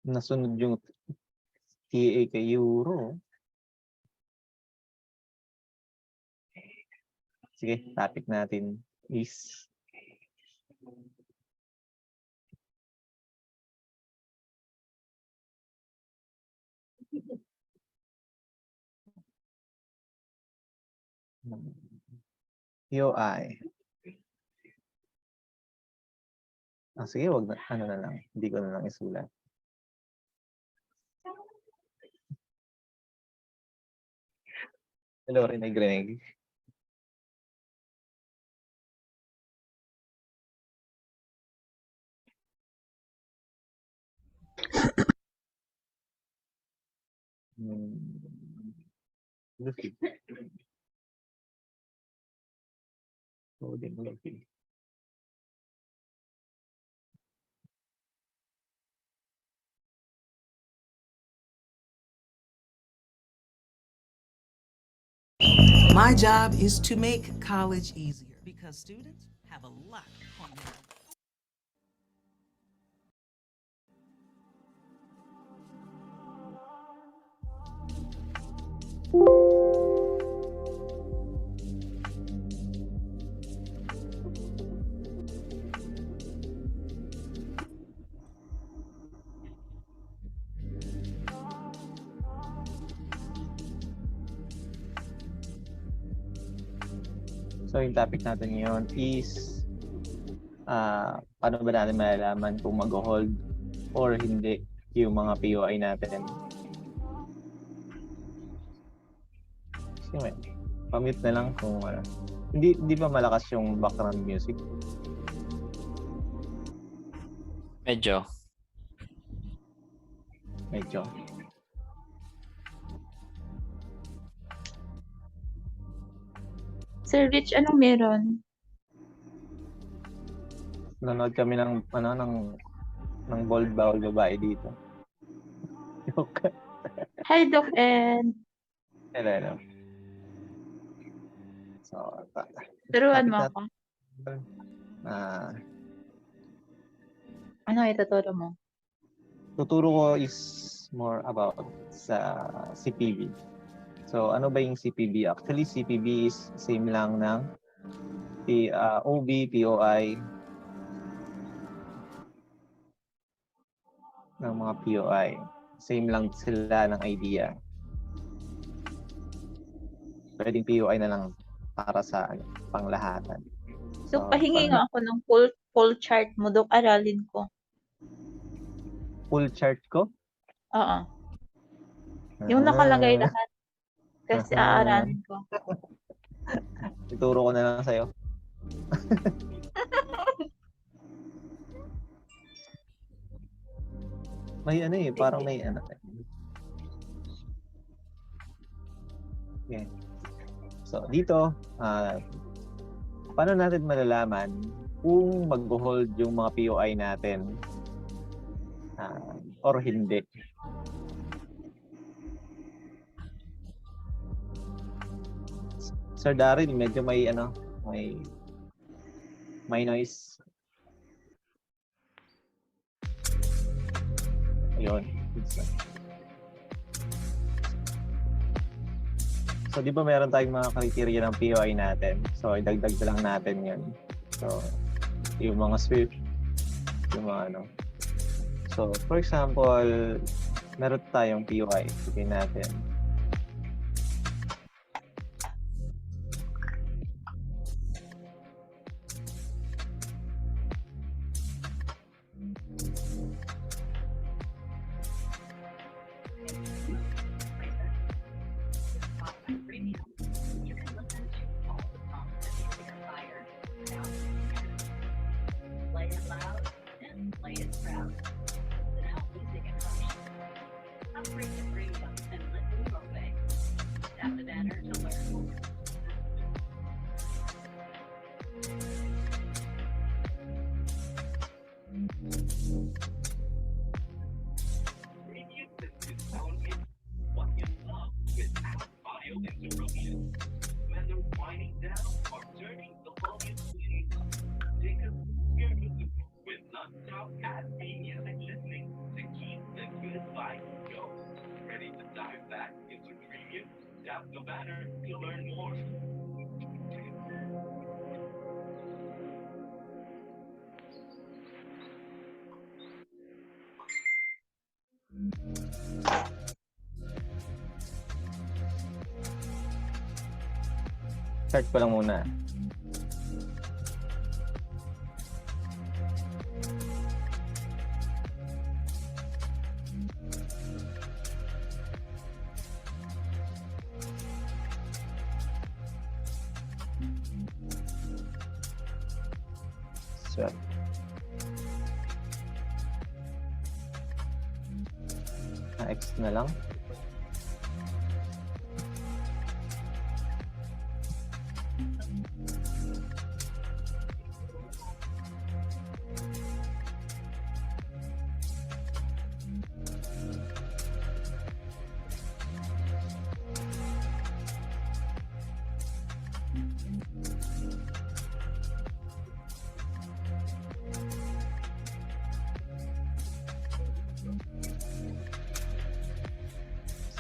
Nasunod yung TA kay Euro. Sige, topic natin is POI. Sige, wag na, ano na lang. Hindi ko na lang isulat. Hello, rinig. Lucy. Loading, Lucy. My job is to make college easier because students have a lot on their So, yung topic natin ngayon is paano ba natin malalaman kung mag-hold or hindi yung mga POI natin. Sige, pamute na lang kung hindi pa malakas yung background music. Medyo. Sir Rich, anong meron? Nanonood kami ng bold bawal babae dito. Hi, Doc Ed. Hello. So, Turuan mo ako. Ano ituturo mo? Tuturo ko is more about sa CPB. So, ano ba yung CPB? Actually, CPB is same lang ng OB, POI, ng mga POI. Same lang sila ng idea. Pwedeng POI na lang para sa panglahatan. So, pahingi nga ako ng full chart mo, Doc. Aralin ko. Full chart ko? Oo. Yung nakalagay lahat. Kasi aaralin ko. Ituro ko na lang sa'yo. May parang may Okay. So, dito, paano natin malalaman kung mag-hold yung mga POI natin or hindi? Sir Daryl, medyo may noise. Ayun. So, di ba meron tayong mga criteria ng POI natin? So, idagdag lang natin yun. So, yung mga SWIFT, yung mga So, for example, meron tayong POI. Sige natin. Start ko lang muna. So, X na lang.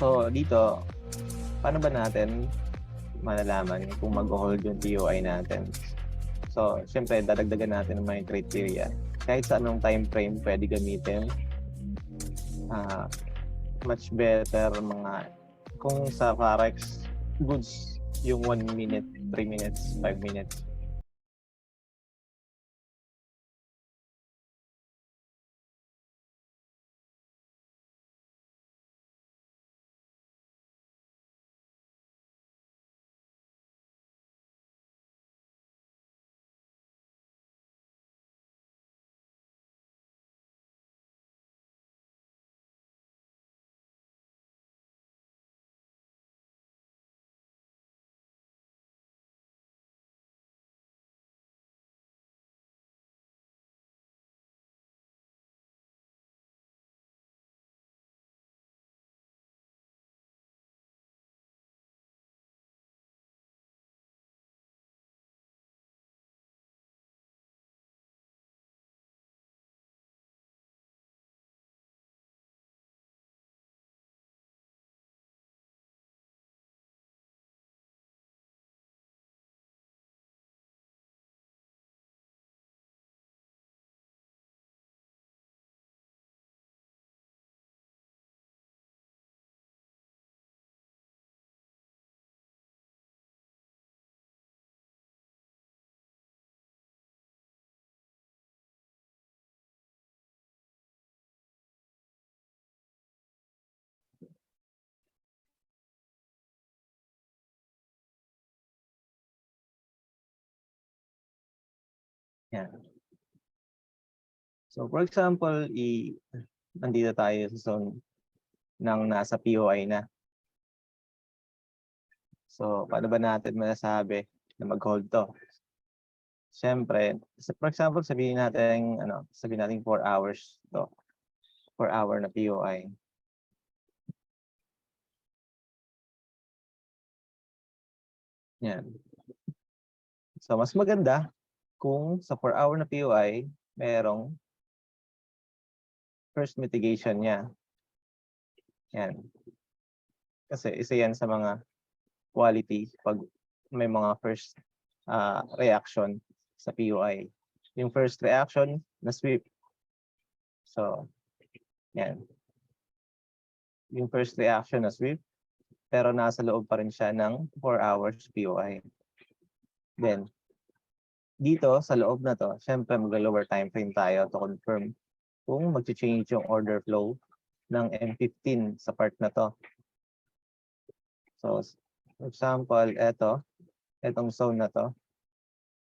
So, dito, paano ba natin malalaman kung mag-hold yung POI natin? So, syempre, dadagdagan natin ng mga criteria. Kahit sa anong time frame pwede gamitin. Much better mga, kung sa Forex, goods yung 1 minute, 3 minutes, 5 minutes. Yan. So, for example, nandito tayo sa zone ng nasa POI na. So, paano ba natin masasabi na mag-hold to? Siyempre, for example, sabihin natin 4 hours to. 4 hour na POI. Yan. So, mas maganda kung sa 4 hour na POI, merong first mitigation niya. Yan. Kasi isa yan sa mga quality pag may mga first reaction sa POI. Yung first reaction na sweep. So, yan. Yung first reaction na sweep, pero nasa loob pa rin siya ng 4 hours POI. Then, dito sa loob na to, syempre mag-lower time frame tayo to confirm kung mag-change yung order flow ng M15 sa part na to. So, for example, etong zone na to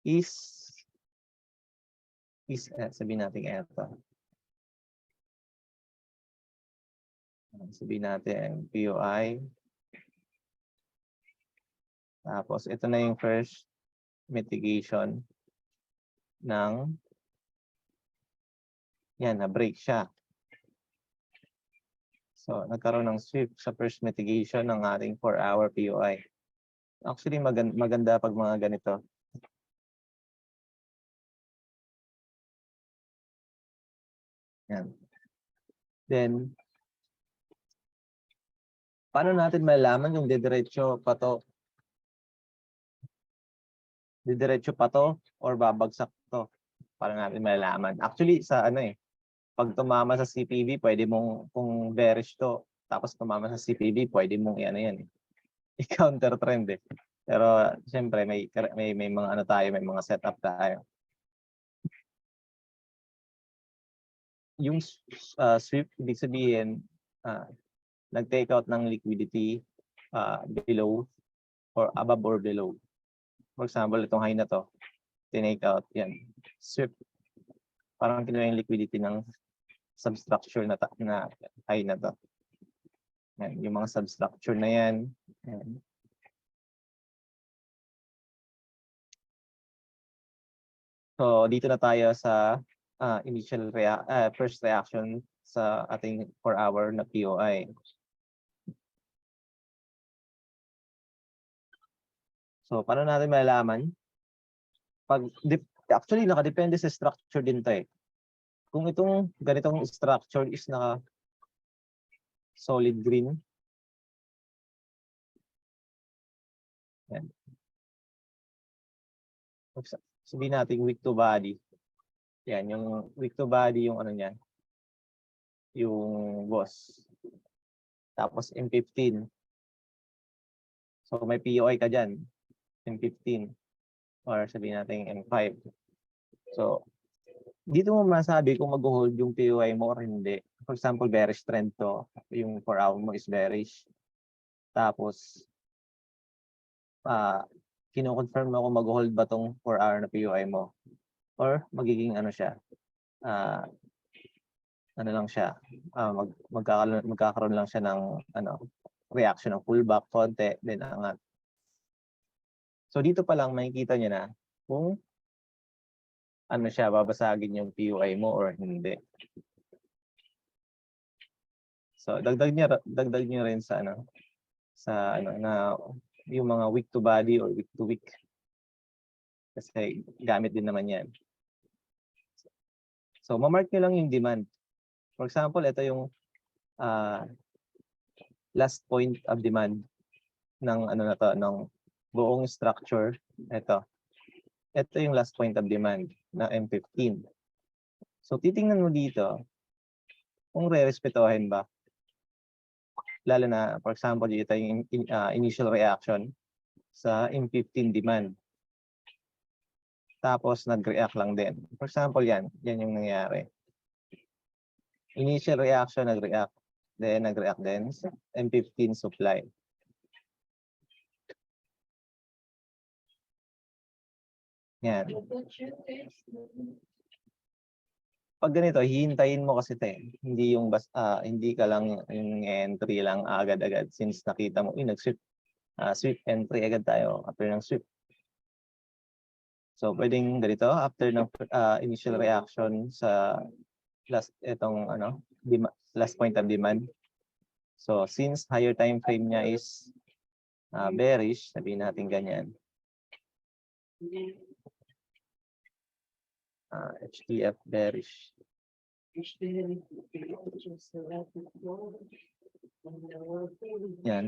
is sabihin natin eto. Sabihin natin POI. Tapos, ito na yung first mitigation ng na-break siya. So, nagkaroon ng sweep sa first mitigation ng ating 4-hour POI. Actually, maganda pag mga ganito. Yan. Then, paano natin malalaman yung didiretso pa to? Didiretso pa to or babagsak to? Paano natin malalaman? Actually, sa ano eh, pag tumama sa CPV, pwede mong, kung bearish to, tapos tumama sa CPV, pwede mong ano yan eh, i-counter trend eh. Pero siyempre may mga ano tayo, may mga setup tayo. Yung sweep, ibig sabihin, nag-take out ng liquidity below or above or below. For example, itong high na to, tinake out, yan, sweep. Parang kinuha yung liquidity ng substructure na high na to. Yan, yung mga substructure na yan. Yan. So, dito na tayo sa first reaction sa ating 4-hour na POI. So, paano natin malalaman? Actually, nakadepende sa structure din to eh. Kung itong ganitong structure is naka solid green. Yan. Sabihin natin weak to body. Yan, yung weak to body, yung ano niya, yung boss. Tapos M15. So may POI ka dyan, M15. Or sabihin natin M5. So, dito mo masabi kung mag-hold yung POI mo or hindi. For example, bearish trend to. Yung 4-hour mo is bearish. Tapos, kino-confirm mo kung mag-hold ba tong 4-hour na POI mo. Or magiging ano siya, ano lang siya, magkakaroon lang siya ng ano, reaction ng pullback konti, then angat. So dito pa lang makikita niyo na kung ano siya, babasagin yung POI mo or hindi. So dagdag niyo rin sa ano na yung mga weak to body or weak to weak. Kasi gamit din naman 'yan. So ma-mark niyo lang yung demand. For example, ito yung last point of demand ng ano na to, ng buong structure. Ito yung last point of demand na M15. So titingnan mo dito kung re-respetohin ba. Lalo na, for example, dito yung initial reaction sa M15 demand. Tapos nag-react lang din. For example, yan yung nangyari. Initial reaction, nag-react. Then nag-react din sa M15 supply. Yan. Pag ganito, hihintayin mo kasi hindi yung hindi ka lang yung entry lang agad-agad since nakita mo, nag-sweep. Sweep entry agad tayo after ng sweep. So pwedeng ganito after ng initial reaction sa last point of demand. So since higher time frame niya is bearish, sabihin natin ganyan. HTF bearish. Yan.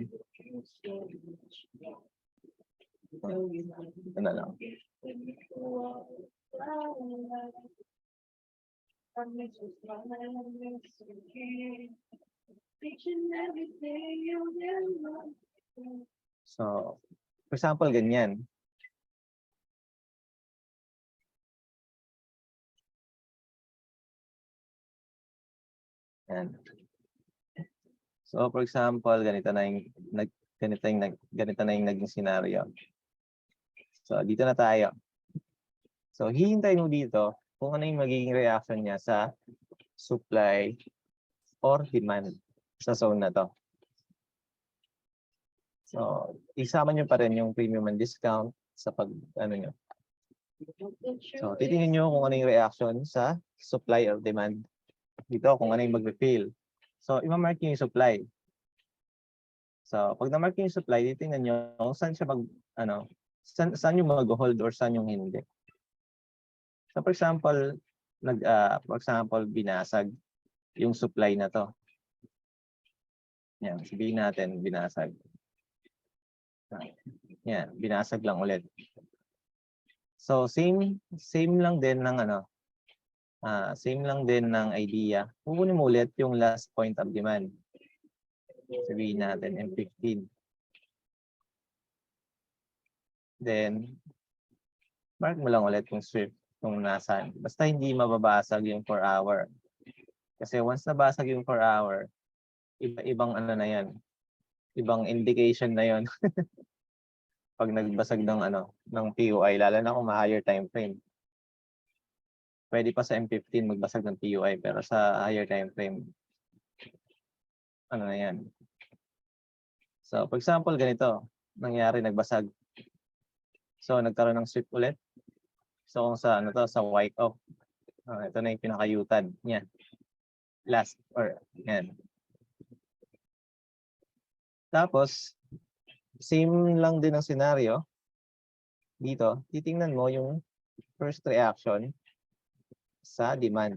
Ito na lang. So, for example, ganyan. Yan. So, for example, ganito na yung naging scenario. So, dito na tayo. So, hihintayin mo dito kung ano yung magiging reaction niya sa supply or demand sa zone na to. So, isama nyo pa rin yung premium and discount sa nyo. So, titingnan nyo kung ano yung reaction sa supply or demand. Dito, kung ano yung mag-refill. So, ima-mark nyo yung supply. So, pag na-mark nyo yung supply, titingnan nyo kung saan siya saan yung mag-hold or saan yung hindi. So, for example, binasag yung supply na to. Yan, sabihin natin, binasag. Yan, binasag lang ulit. So, same lang din ng same lang din ng idea. Kukunin mo ulit yung last point of demand. Sabihin natin, M15. Then, mark mo lang ulit yung swift kung nasaan. Basta hindi mababasag yung 4 hour. Kasi once nabasag yung 4 hour, iba-ibang ano na yan. Ibang indication na yon pag nagbasag ng PUI, lalo na kung ma-higher time frame. Pwede pa sa M15 magbasag ng PUI, pero sa higher time frame, ano na yan. So, for example, ganito, nangyari, nagbasag. So, nagkaroon ng sweep ulit. So, kung sa sa white off, ito na yung pinaka-utad niya. Last, or yan. Tapos, same lang din ang scenario. Dito, titingnan mo yung first reaction sa demand.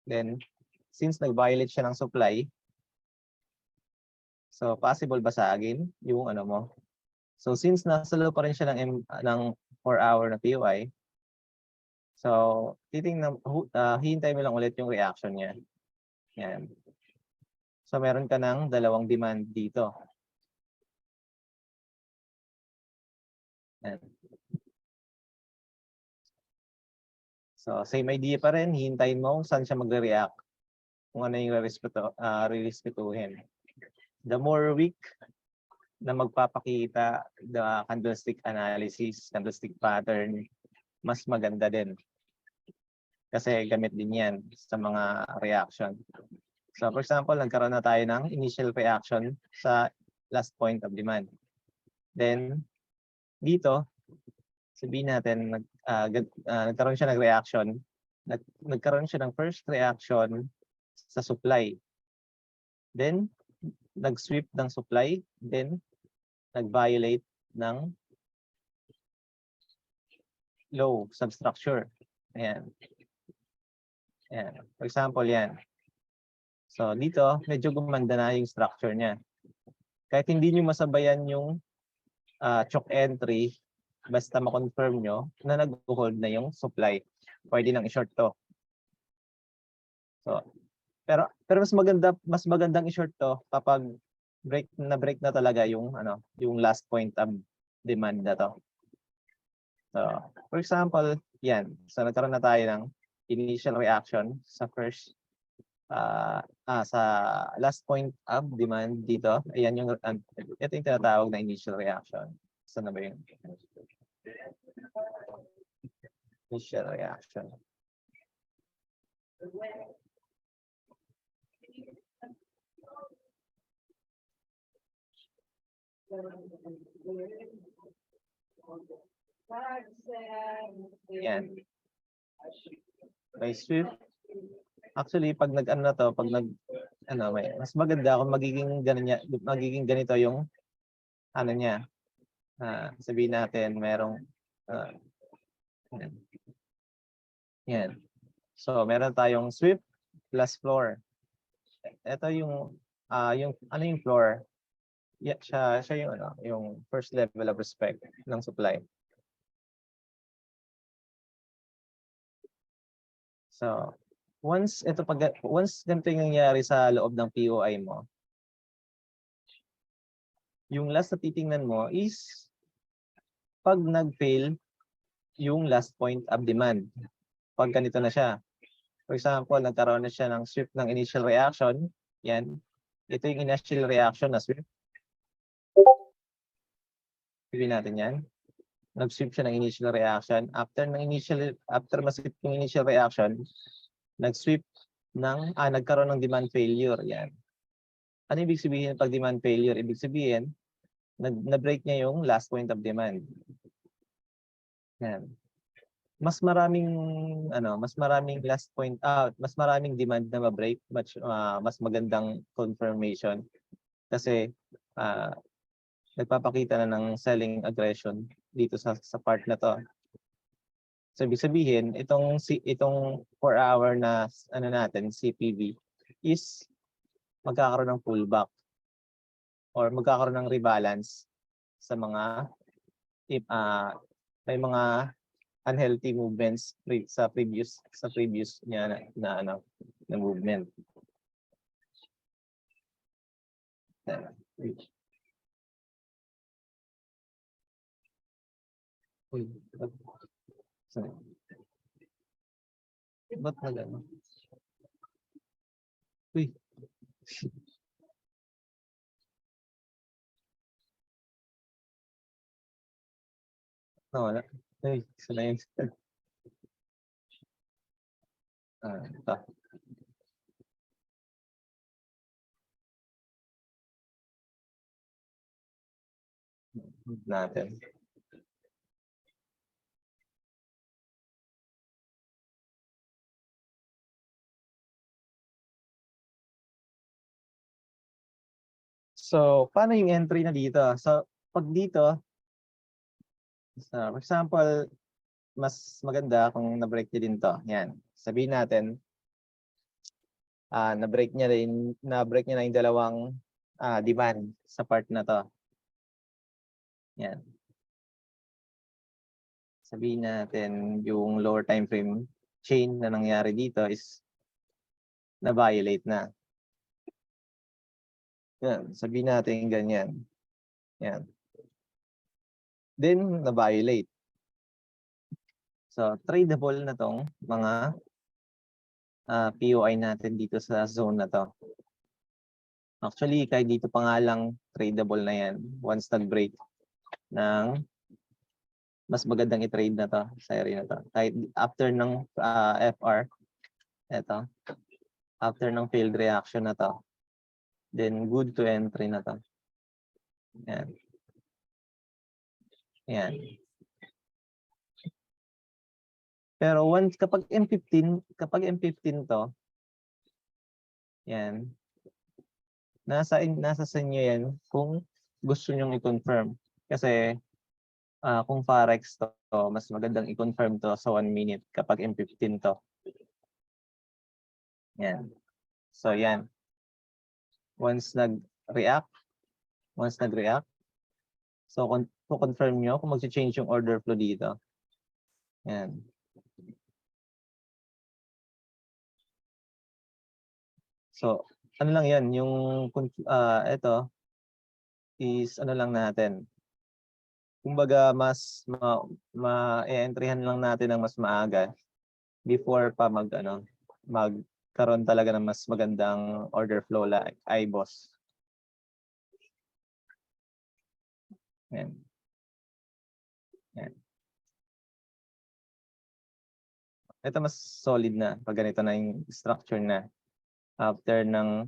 Then, since nag-violate siya ng supply, so possible basagin yung mo. So, since nasa loob pa rin siya ng 4 hour na PUI, so, hihintay mo lang ulit yung reaction niya. Yan. So, meron ka ng dalawang demand dito. Yan. So, same idea pa rin. Hihintayin mo kung saan siya magre-react. Kung ano yung re-respetuhin. The more weak na magpapakita the candlestick analysis, candlestick pattern, mas maganda din. Kasi gamit din yan sa mga reaction. So, for example, nagkaroon na tayo ng initial reaction sa last point of demand. Then, dito, sabihin natin, nagkaroon siya ng reaction. Nagkaroon siya ng first reaction sa supply. Then, nag-sweep ng supply. Then, nag-violate ng low substructure. Ayan. Ayan. For example, yan. So, dito, medyo gumanda na yung structure niya. Kahit hindi nyo masabayan yung choke entry, basta ma-confirm nyo na nag-hold na yung supply. Pwede nang i-short to. So, pero mas magandang i-short to kapag break na talaga yung yung last point of demand na to. So, for example, yan. So, nagkaroon na tayo ng initial reaction sa first sa last point of demand dito. Ayan yung ito yung tinatawag na initial reaction. Saan na ba yung initial reaction? Yan. By swift. Actually, pag mas maganda kung magiging ganito yung niya. Sabihin natin merong yan. So, meron tayong sweep plus floor. Ito yung yung floor. Yeah, siya yung yung first level of respect ng supply. So, once ganito yung nangyari sa loob ng POI mo, yung last na titingnan mo is pag nag-fail yung last point of demand. Pag ganito na siya. For example, nagkaroon na siya ng sweep ng initial reaction. Yan. Ito yung initial reaction na sweep. Sabihin natin yan. Nag-sweep siya ng initial reaction. After ma-sweep yung initial reaction, nag-sweep nagkaroon ng demand failure. Yan. Ano ibig sabihin pag demand failure? Ibig sabihin, na-break niya yung last point of demand. Yan. Mas maraming last point out, mas maraming demand na ma-break, mas magandang confirmation kasi nagpapakita na ng selling aggression dito sa part na to. So ibig sabihin, itong 4 hour na natin CPV is magkakaroon ng pullback. or magkakaroon ng rebalance sa mga may mga unhealthy movements sa previous niya na movement. Uy, ba't nag-ano? Uy. Nawala. Uy, isa na yun. Ito. Natin. So, paano yung entry na dito? So, pag dito, for example, mas maganda kung na-break niya din to. Yan. Sabihin natin, na-break niya na yung dalawang demand sa part na to. Yan. Sabihin natin yung lower time frame chain na nangyari dito is na-violate na. Yan. Sabihin natin ganyan. Yan. Then, na-violate. So, tradable na tong mga POI natin dito sa zone na to. Actually, kahit dito pa nga lang tradable na yan once nag-break ng mas magandang i-trade na to sa area na to. Kahit after ng FR, eto, after ng failed reaction na to, then good to entry na to. Yan. Yan. Pero once kapag M15 to, yan, nasa sa inyo yan kung gusto nyong i-confirm. Kasi kung Forex to, mas magandang i-confirm to sa 1 minute kapag M15 to. Yan. So yan. Once nag-react, so confirm nyo kung mag-change yung order flow dito. Yan. So, ano lang yan, yung ito is ano lang natin. Kumbaga mas ma-entryhan lang natin ng mas maaga before pa magkaroon talaga ng mas magandang order flow like IBOS. Yan. Yan. Ito mas solid na pag ganito na yung structure na after ng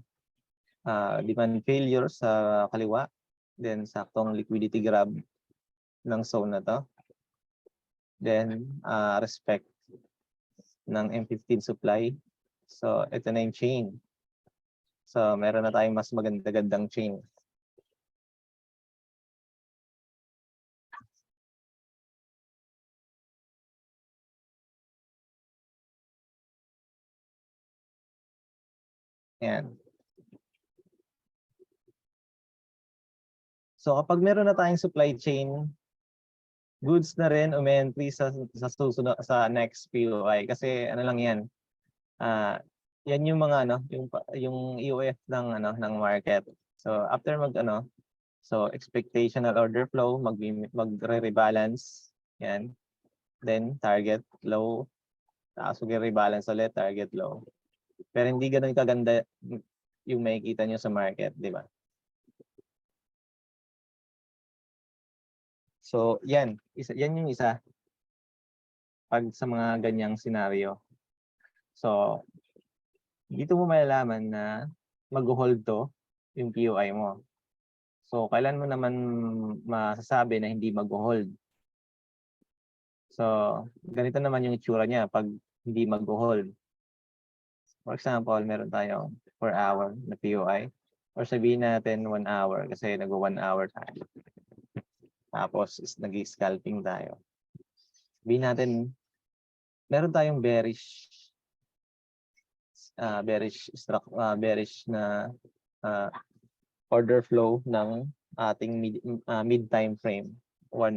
demand failure sa kaliwa, then saktong liquidity grab ng zone na to, then respect ng M15 supply. So ito na yung chain. So meron na tayong mas maganda-gandang chain. Yan. So kapag meron na tayong supply chain, goods na rin umentry sa susunod sa next POI kasi ano lang yan. Yan yung mga yung EOF ng market. So after so expectational order flow magre-rebalance yan. Then target low, tapos magre-rebalance ulit target low. Pero hindi ganoon kaganda yung makikita nyo sa market, di ba? So, yan yung isa pag sa mga ganyang senaryo. So, dito mo malalaman na mag-hold to yung POI mo. So, kailan mo naman masasabi na hindi mag-hold? So, ganito naman yung itsura niya pag hindi mag-hold. For example, meron tayong 4 hour na POI. Or sabihin natin 1 hour kasi nag-1 hour tayo. Tapos nag-scalping tayo. Sabihin natin, meron tayong bearish na order flow ng ating mid time frame. 4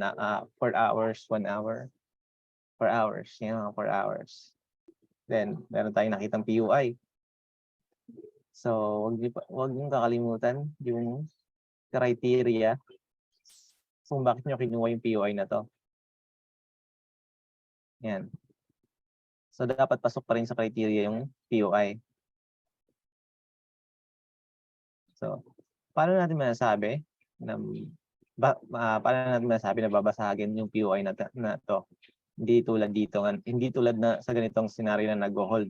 hours, 1 hour, 4 hours. Yan, mga 4 hours. Then, meron tayong nakitang PUI. So, wag niyo kakalimutan yung criteria kung bakit nyo kinuha yung PUI na to. Yan. So, dapat pasok pa rin sa criteria yung PUI. So, paano natin masasabi na babasagin yung PUI na to? Hindi tulad dito, hindi tulad na sa ganitong scenario na nag-hold.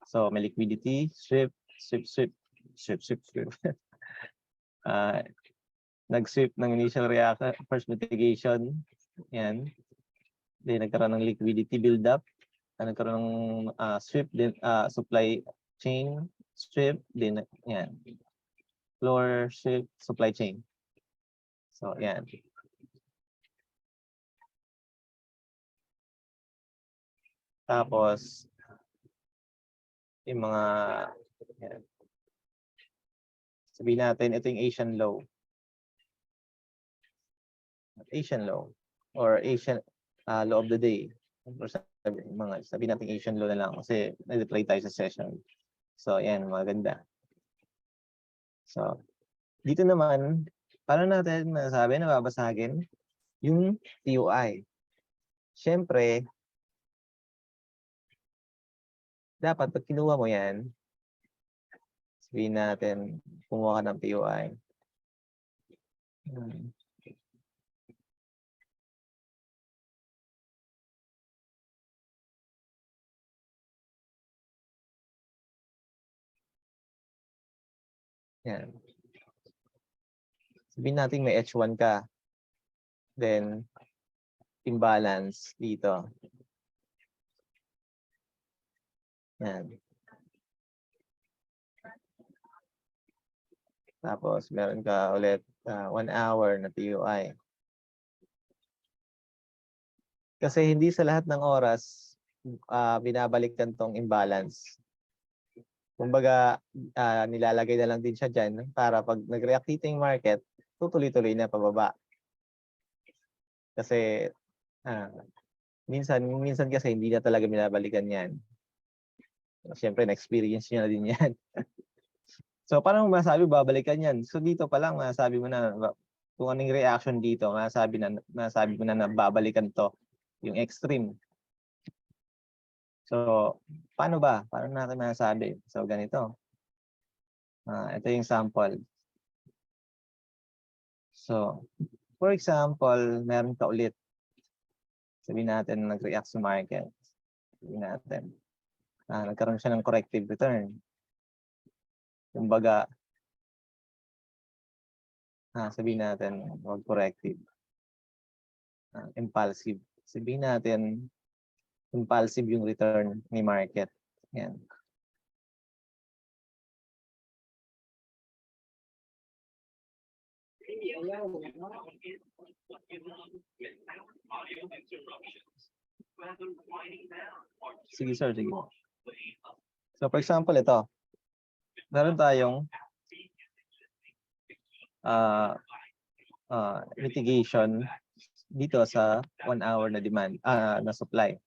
So, may liquidity, sweep. Nag-sweep ng initial reaction, first mitigation. Yan. Then, nagkaroon ng liquidity build-up. Nagkaroon ng sweep, then supply chain, sweep, then yan. Floor, sweep, supply chain. So, yan. Tapos, yung mga, yan. Sabihin natin, ito yung Asian low. Asian low. Or Asian low of the day. Or sabihin natin Asian low na lang kasi nag-reply tayo sa session. So, yan, maganda. So, dito naman, paano natin masasabi na babasagin yung PUI? Siyempre, dapat pag kinuha mo yan, sabihin natin, kumuha ka ng PUI. Yan. Sabihin natin may H1 ka. Then, imbalance dito. Yan. Tapos, meron ka ulit 1 hour na PUI. Kasi hindi sa lahat ng oras binabalikan tong imbalance. Kumbaga, nilalagay na lang din siya dyan para pag nag-react dito yung market, tutuloy-tuloy na pababa. Kasi, minsan kasi hindi na talaga binabalikan yan. Siyempre, na-experience nyo na din yan. So, paano mo masabi babalikan yan? So, dito pa lang, masabi mo na kung anong reaction dito, masabi mo na babalikan to, yung extreme. So, paano ba? Paano natin masasabi? So, ganito. Ito yung sample. So, for example, meron ka ulit. Sabihin natin, nag-react sa market. Sabihin natin, nagkaroon siya ng corrective return. Kumbaga, sabihin natin, wag corrective. Impulsive. Sabihin natin, impulsive yung return ni market. Yan. Sige, sir. Sige. So, for example, ito. Meron tayong mitigation dito sa 1 hour na demand, na supply.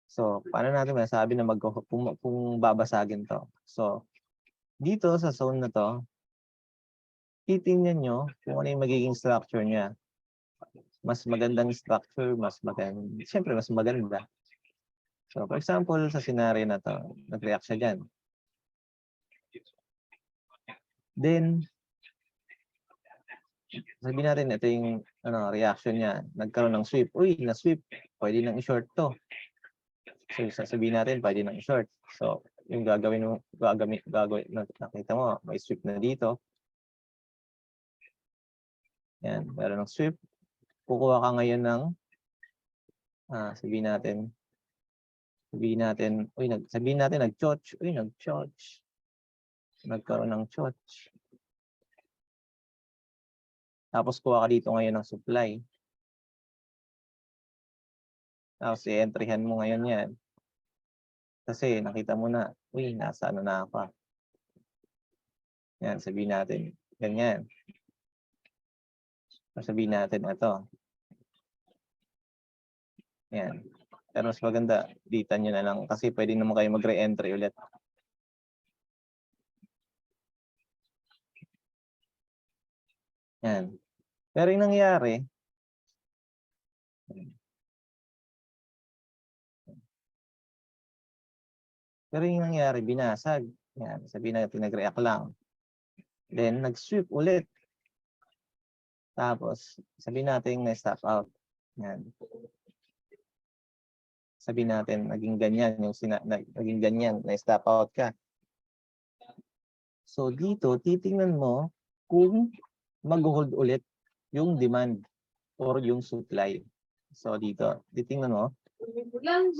So, paano natin masabi na kung babasagin to? So, dito sa zone na to, titingnan nyo kung ano yung magiging structure niya. Mas magandang structure, siyempre mas maganda. So, for example, sa scenario na to, nag-react siya dyan. Then, sabihin natin, ito yung reaction niya. Nagkaroon ng sweep. Uy, na-sweep. Pwede nang i-short to. So, sasabihin natin, pwede nang i-short. So, yung gagawin nakita mo, may sweep na dito. Yan, meron ng sweep. Kukuha ka ngayon ng, sabihin natin, nag-chotch. Uy, nag-chotch. Nagkaroon ng chotch. Tapos kuha ka dito ngayon ng supply. Tapos i-entryhan mo ngayon yan. Kasi nakita mo na, uy, nasa ano na ako. Yan, sabihin natin, ganyan. O sabihin natin, ito. Yan. Pero mas maganda, dita nyo na lang kasi pwede naman kayo mag-re-entry ulit. Yan. Pero yung nangyari, binasag. Yan, sabihin natin nag-react lang. Then, nag-sweep ulit. Tapos, sabihin natin na-stop out. Yan. Sabihin natin, naging ganyan, naging ganyan, na-stop out ka. So, dito, titingnan mo kung mag-hold ulit yung demand or yung supply. So, dito, titingnan mo.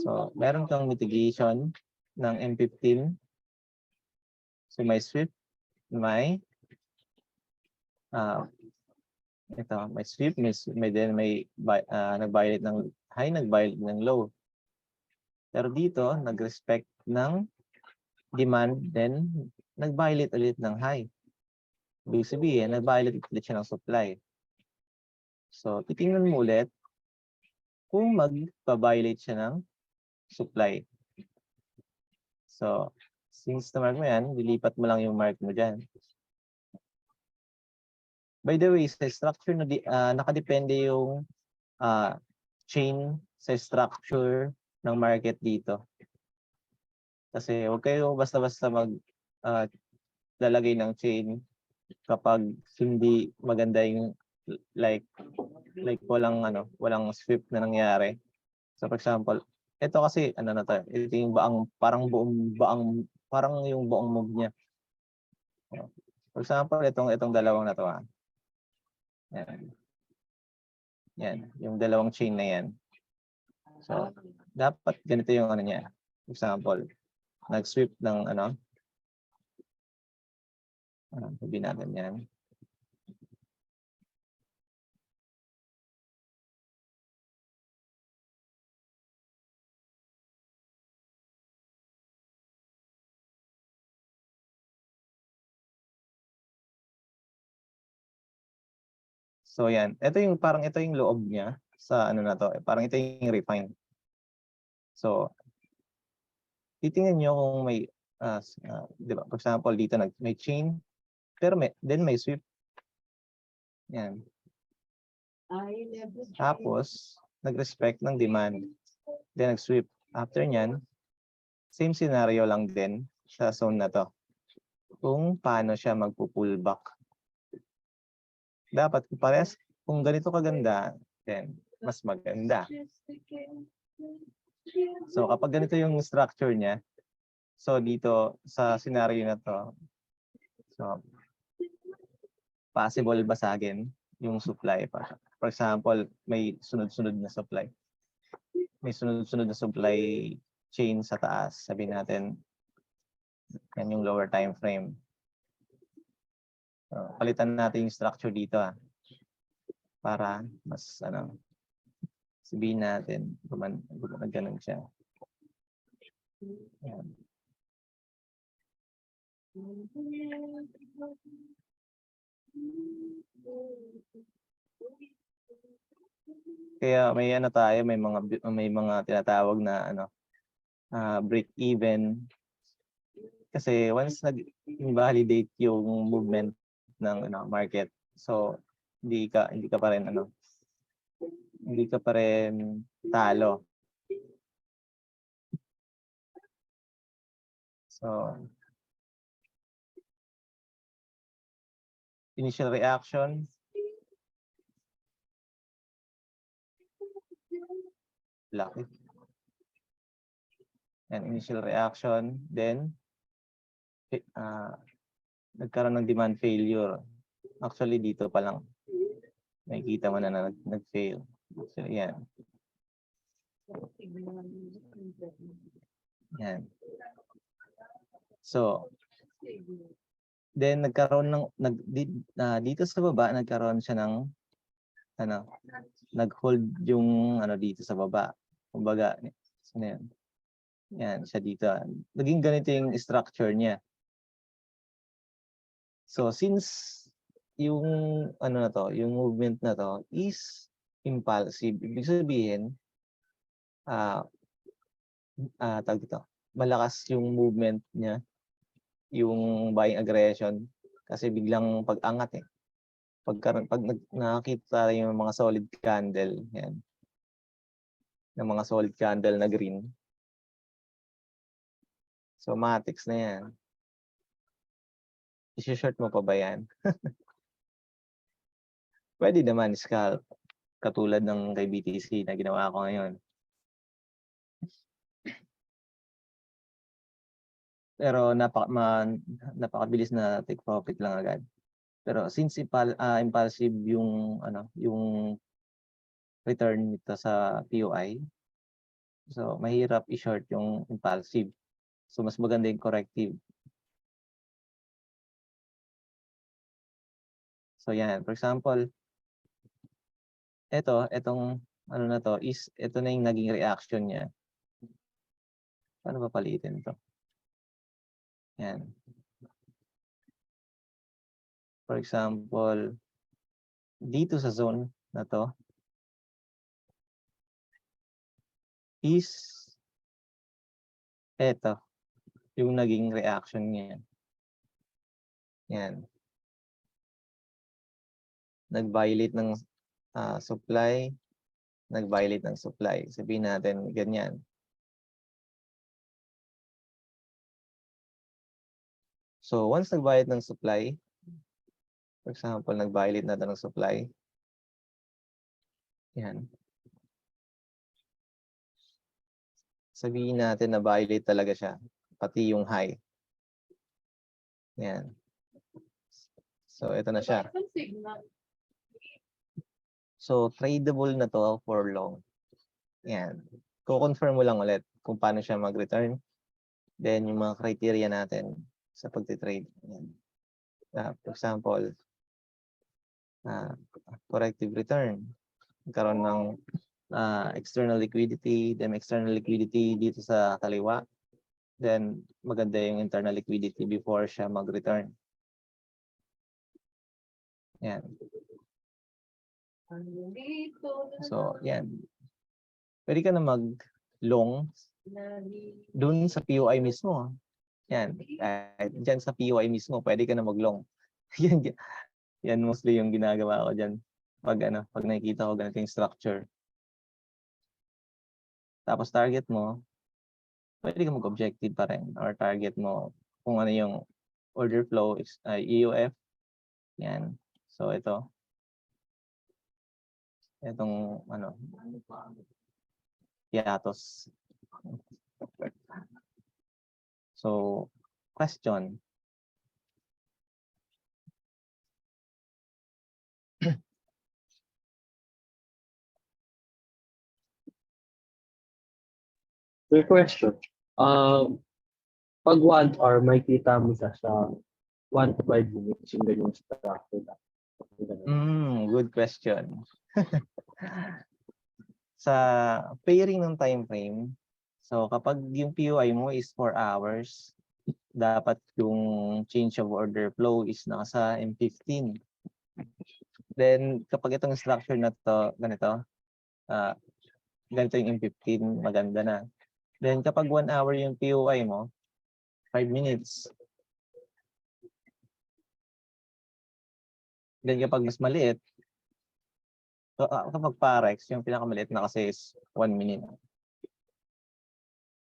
So, meron kang mitigation ng M15. So, may sweep, may may sweep, may nag-violate ng high, nag-violate ng low. Pero dito, nag-respect ng demand, then nag-violate ulit ng high. Ibig sabihin, nag-violate ulit siya ng supply. So, titingnan mo ulit kung mag-violate siya ng supply. So, since na-mark mo yan, dilipat mo lang yung mark mo dyan. By the way, sa structure na nakadepende yung chain sa structure ng market dito. Kasi huwag kayo basta-basta lalagay ng chain kapag hindi maganda yung like walang sweep na nangyari. So for example, ito kasi ito yung parang yung buong move niya. For example, itong dalawang na to. Yan. Yan, yung dalawang chain na yan. So, dapat ganito yung niya. For example, nag-sweep ng sabihin natin yan. So yan, ito yung loob niya sa na to. Parang ito yung refine. So titingnan niyo kung may di ba? For example, dito may chain, pero then may sweep. Yan. Tapos nag-respect ng demand. Then nag-sweep. After niyan, same scenario lang din sa zone na to. Kung paano siya magpo-pullback. Dapat kung ganito kaganda, then mas maganda. So kapag ganito yung structure niya, so dito sa scenario na to, so possible basagin yung supply pa. For example, may sunod-sunod na supply. May sunod-sunod na supply chain sa taas. Sabihin natin, yan yung lower time frame. So, palitan natin yung structure dito para mas sabihin natin ganun siya. Yan. Kaya may mga tinatawag na break even. Kasi once nag-invalidate yung movement ng market, so hindi ka pa rin talo. So initial reaction, laki. And initial reaction, then nagkaroon ng demand failure. Actually, dito pa lang nakikita mo na nag-fail. Actually, yan. Yan. So, then nagkaroon dito sa baba, nagkaroon siya ng nag-hold yung dito sa baba. Kumbaga, yan. Yan, siya dito. Naging ganito yung structure niya. So since yung ano na to, yung movement na to is impulsive, ibig sabihin, tawag dito, malakas yung movement niya, yung buying aggression, kasi biglang pag-angat eh. Pag nakakita yung mga solid candle, yan, ng mga solid candle na green, so matics na yan. I-short mo pa ba yan? Pwede naman scalp, katulad ng kay BTC na ginawa ko ngayon. Pero napakabilis na take profit lang agad. Pero since impulsive yung yung return nito sa POI, so mahirap i-short yung impulsive. So mas maganda yung corrective. So yan, for example, etong ano na to is ito na yung naging reaction niya. Paano ba palitin to? Yan. For example, dito sa zone na to is eto yung naging reaction niya. Yan. Nag-violate ng supply, nag-violate ng supply. Sabihin natin ganyan. So once nag-violate ng supply, for example, nag-violate na ng supply. Yan. Sabihin natin na violate talaga siya, pati yung high. Yan. So ito na siya. So tradable na to for long. Yan. Ko-confirm mo lang ulit kung paano siya mag-return. Then yung mga criteria natin sa pagtitrade. Yan. For example, corrective return. Karon ng external liquidity, then external liquidity dito sa kaliwa. Then maganda yung internal liquidity before siya mag-return. Yan. So, yan. Pwede ka na mag-long dun sa POI mismo. Yan. Diyan sa POI mismo, pwede ka na mag-long. Yan mostly yung ginagawa ko dyan. Pag nakikita ko ganito yung structure. Tapos target mo, pwede ka mag-objective pa rin. Or target mo kung ano yung order flow, EOF. Yan. So ito. Itong hiatus. So, question. Good question. Pag 1 hour, may kita mo siya sa 1 to 5 minutes yung ganyang structure. Good question. Sa pairing ng time frame, so kapag yung POI mo is 4 hours, dapat yung change of order flow is nasa M15. Then kapag itong structure na to, ganito yung M15, maganda na. Then kapag 1 hour yung POI mo, 5 minutes. Then kapag mas maliit, kapag Parex, yung pinakamaliit na kasi is 1 minute.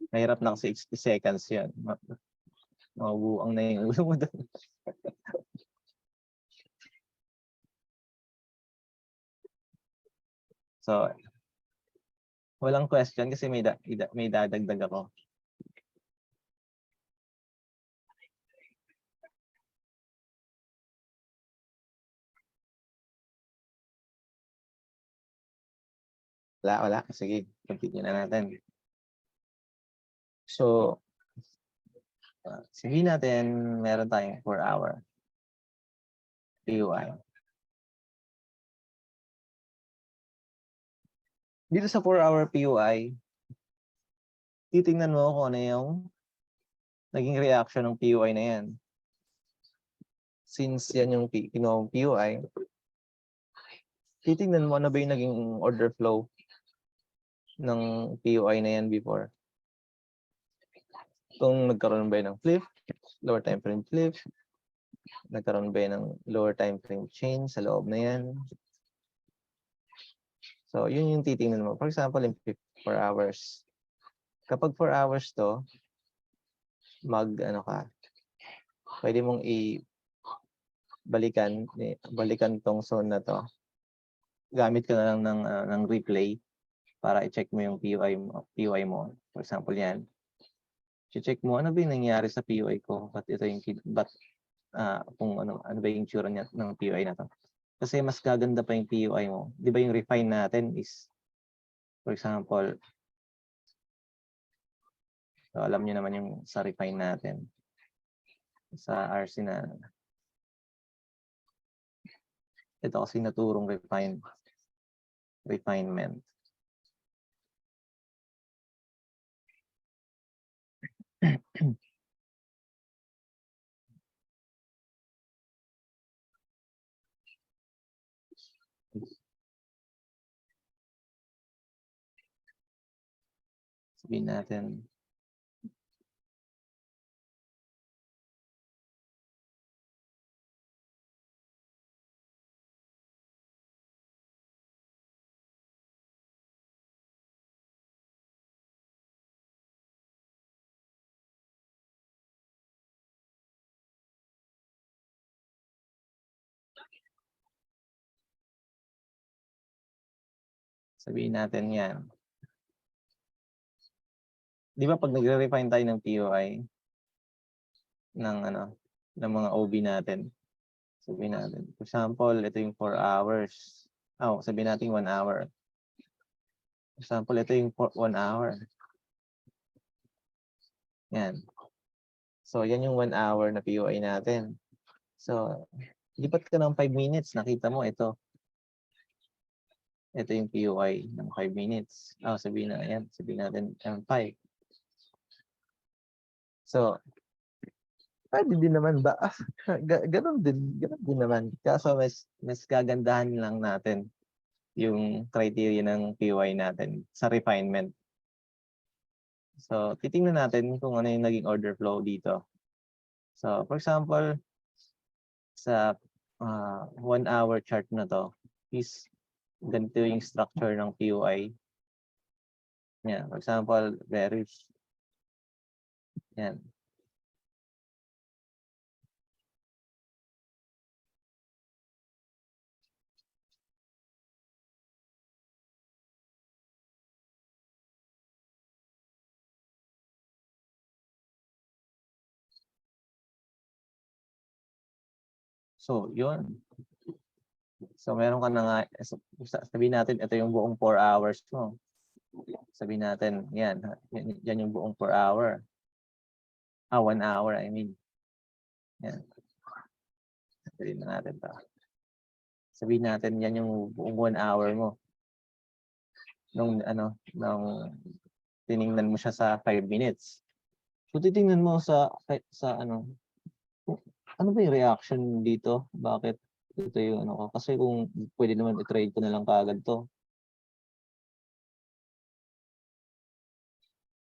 Mahirap na kasi 60 seconds yun. Mabuang na yung ulo mo doon. So, walang question kasi may dadagdag ako. Wala. Sige, continue na natin. So, sabihin natin meron tayong 4 hour POI. Dito sa 4 hour POI, titingnan mo kung ano yung naging reaction ng POI na yan. since yan yung kinuha mong POI, titingnan mo ano ba yung naging order flow ng POI na yan before. Kung nagkaroon ba yun ng flip, lower time frame flip, nagkaroon ba yun ng lower time frame change sa loob na yan. So, yun yung titingnan mo. For example, in 4 hours. Kapag 4 hours to, pwede mong balikan tong zone na to. Gamit ka na lang ng replay para i-check mo yung POI mo. For example, yan. I-check mo ano ba yung nangyari sa POI ko? Kung ano ba yung tsura niya ng POI na to? Kasi mas gaganda pa yung POI mo. Di ba yung refine natin is, for example, so alam niyo naman yung sa refine natin. Sa RC na, ito kasi naturong refinement. Sabihin natin, yan. Di ba pag nagre-refine tayo ng POI ng mga OB natin, sabihin natin, for example, ito yung 4 hours. Sabihin natin 1 hour. For example, ito yung 1 hour. Yan. So, yan yung 1 hour na POI natin. So, lipat ka ng 5 minutes, nakita mo ito. Ito yung POI ng 5 minutes. Sabihin natin 5. So, pwede din naman ba? Ganon din naman. Kaso mas gagandahan lang natin yung criteria ng POI natin sa refinement. So, titingnan natin kung ano yung naging order flow dito. So, for example, sa 1 hour chart na to, is ganito yung structure ng POI. Yan. For example, varies. Yan. So, yun. So, meron ka na nga, sabihin natin, ito yung buong 4 hours mo. Sabihin natin, yan yung buong 4 hour. 1 hour, I mean. Yan. Sabihin na natin to. Sabihin natin, yan yung buong 1 hour mo. Nung tiningnan mo siya sa 5 minutes. So, titingnan mo ano ba yung reaction dito? Bakit ito yung ko? Kasi kung pwede naman i-trade ko na lang kaagad to.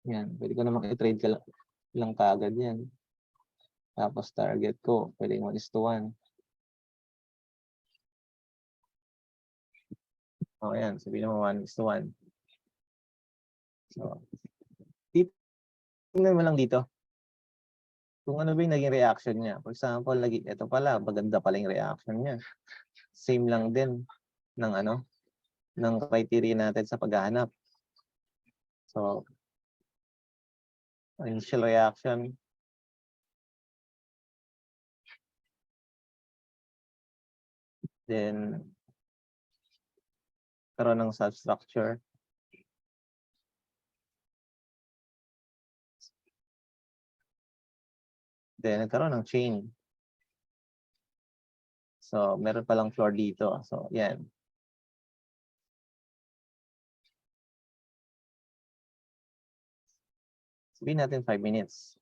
Yan, pwede ko naman i-trade ka lang kaagad yan. Tapos target ko, pwede 1:1. Yan, sabihin mo 1:1. So, tingnan mo lang dito. Kung ano ba yung naging reaction niya. For example, ito pala, maganda pala yung reaction niya. Same lang din ng criteria natin sa paghahanap. So, initial reaction. Then, karoon ng substructure. Then, nagkaroon ng chain. So, meron palang floor dito. So, yan. Sabihin natin 5 minutes.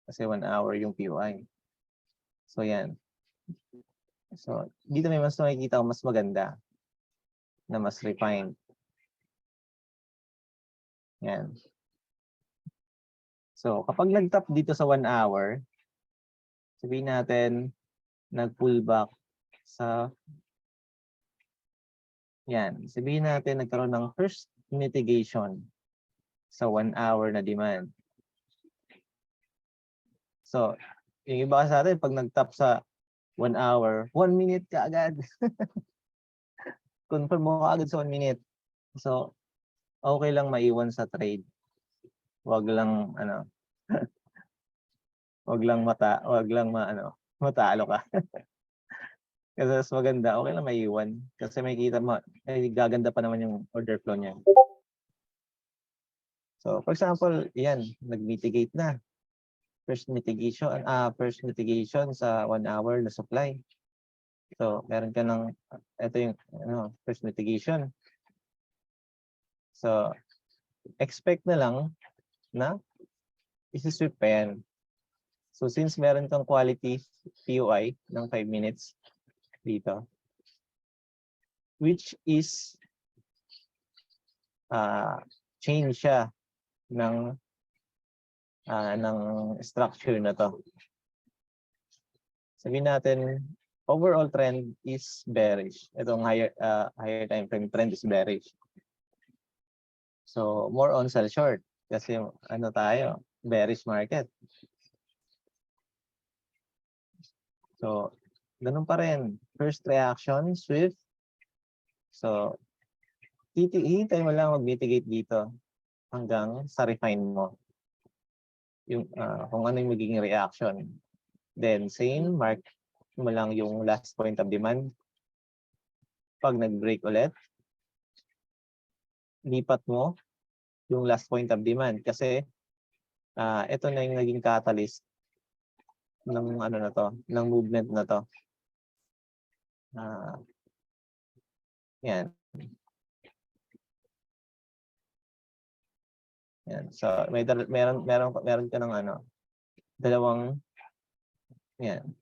Kasi 1 hour yung POI. So, yan. So, dito may mas makikita ko mas maganda na mas refined. Yan. So, kapag nag-tap dito sa 1 hour, sabihin natin, nag-pullback sa, yan. Sabihin natin, nagkaroon ng first mitigation sa 1 hour na demand. So, yung iba sa atin, pag nag-tap sa 1 hour, 1 minute ka agad. Confirm mo ka agad sa 1 minute. So, okay lang maiwan sa trade. Wag lang, wag lang matalo ka. Kasi mas maganda, okay lang maiwan. Kasi makikita mo, gaganda pa naman yung order flow niya. So, for example, yan, nag-mitigate na. First mitigation sa 1 hour na supply. So, meron ka ng, ito yung first mitigation. So, expect na lang na isi-sweep pa yan. So, since meron kang quality POI ng 5 minutes dito, which is change siya ng structure na to. Sabihin natin, overall trend is bearish. Itong higher time frame trend is bearish. So, more on sell short. Kasi tayo, bearish market. So, ganun pa rin. First reaction, swift. So, hihintay mo lang mag-mitigate dito hanggang sa refine mo. Yung, kung ano yung magiging reaction. Then, same, mark mo lang yung last point of demand. Pag nag-break ulit, lipat mo yung last point of demand. Kasi, ito na yung naging catalyst ng ng movement na to. Yan. Yan. So, meron ka ng dalawang, yan.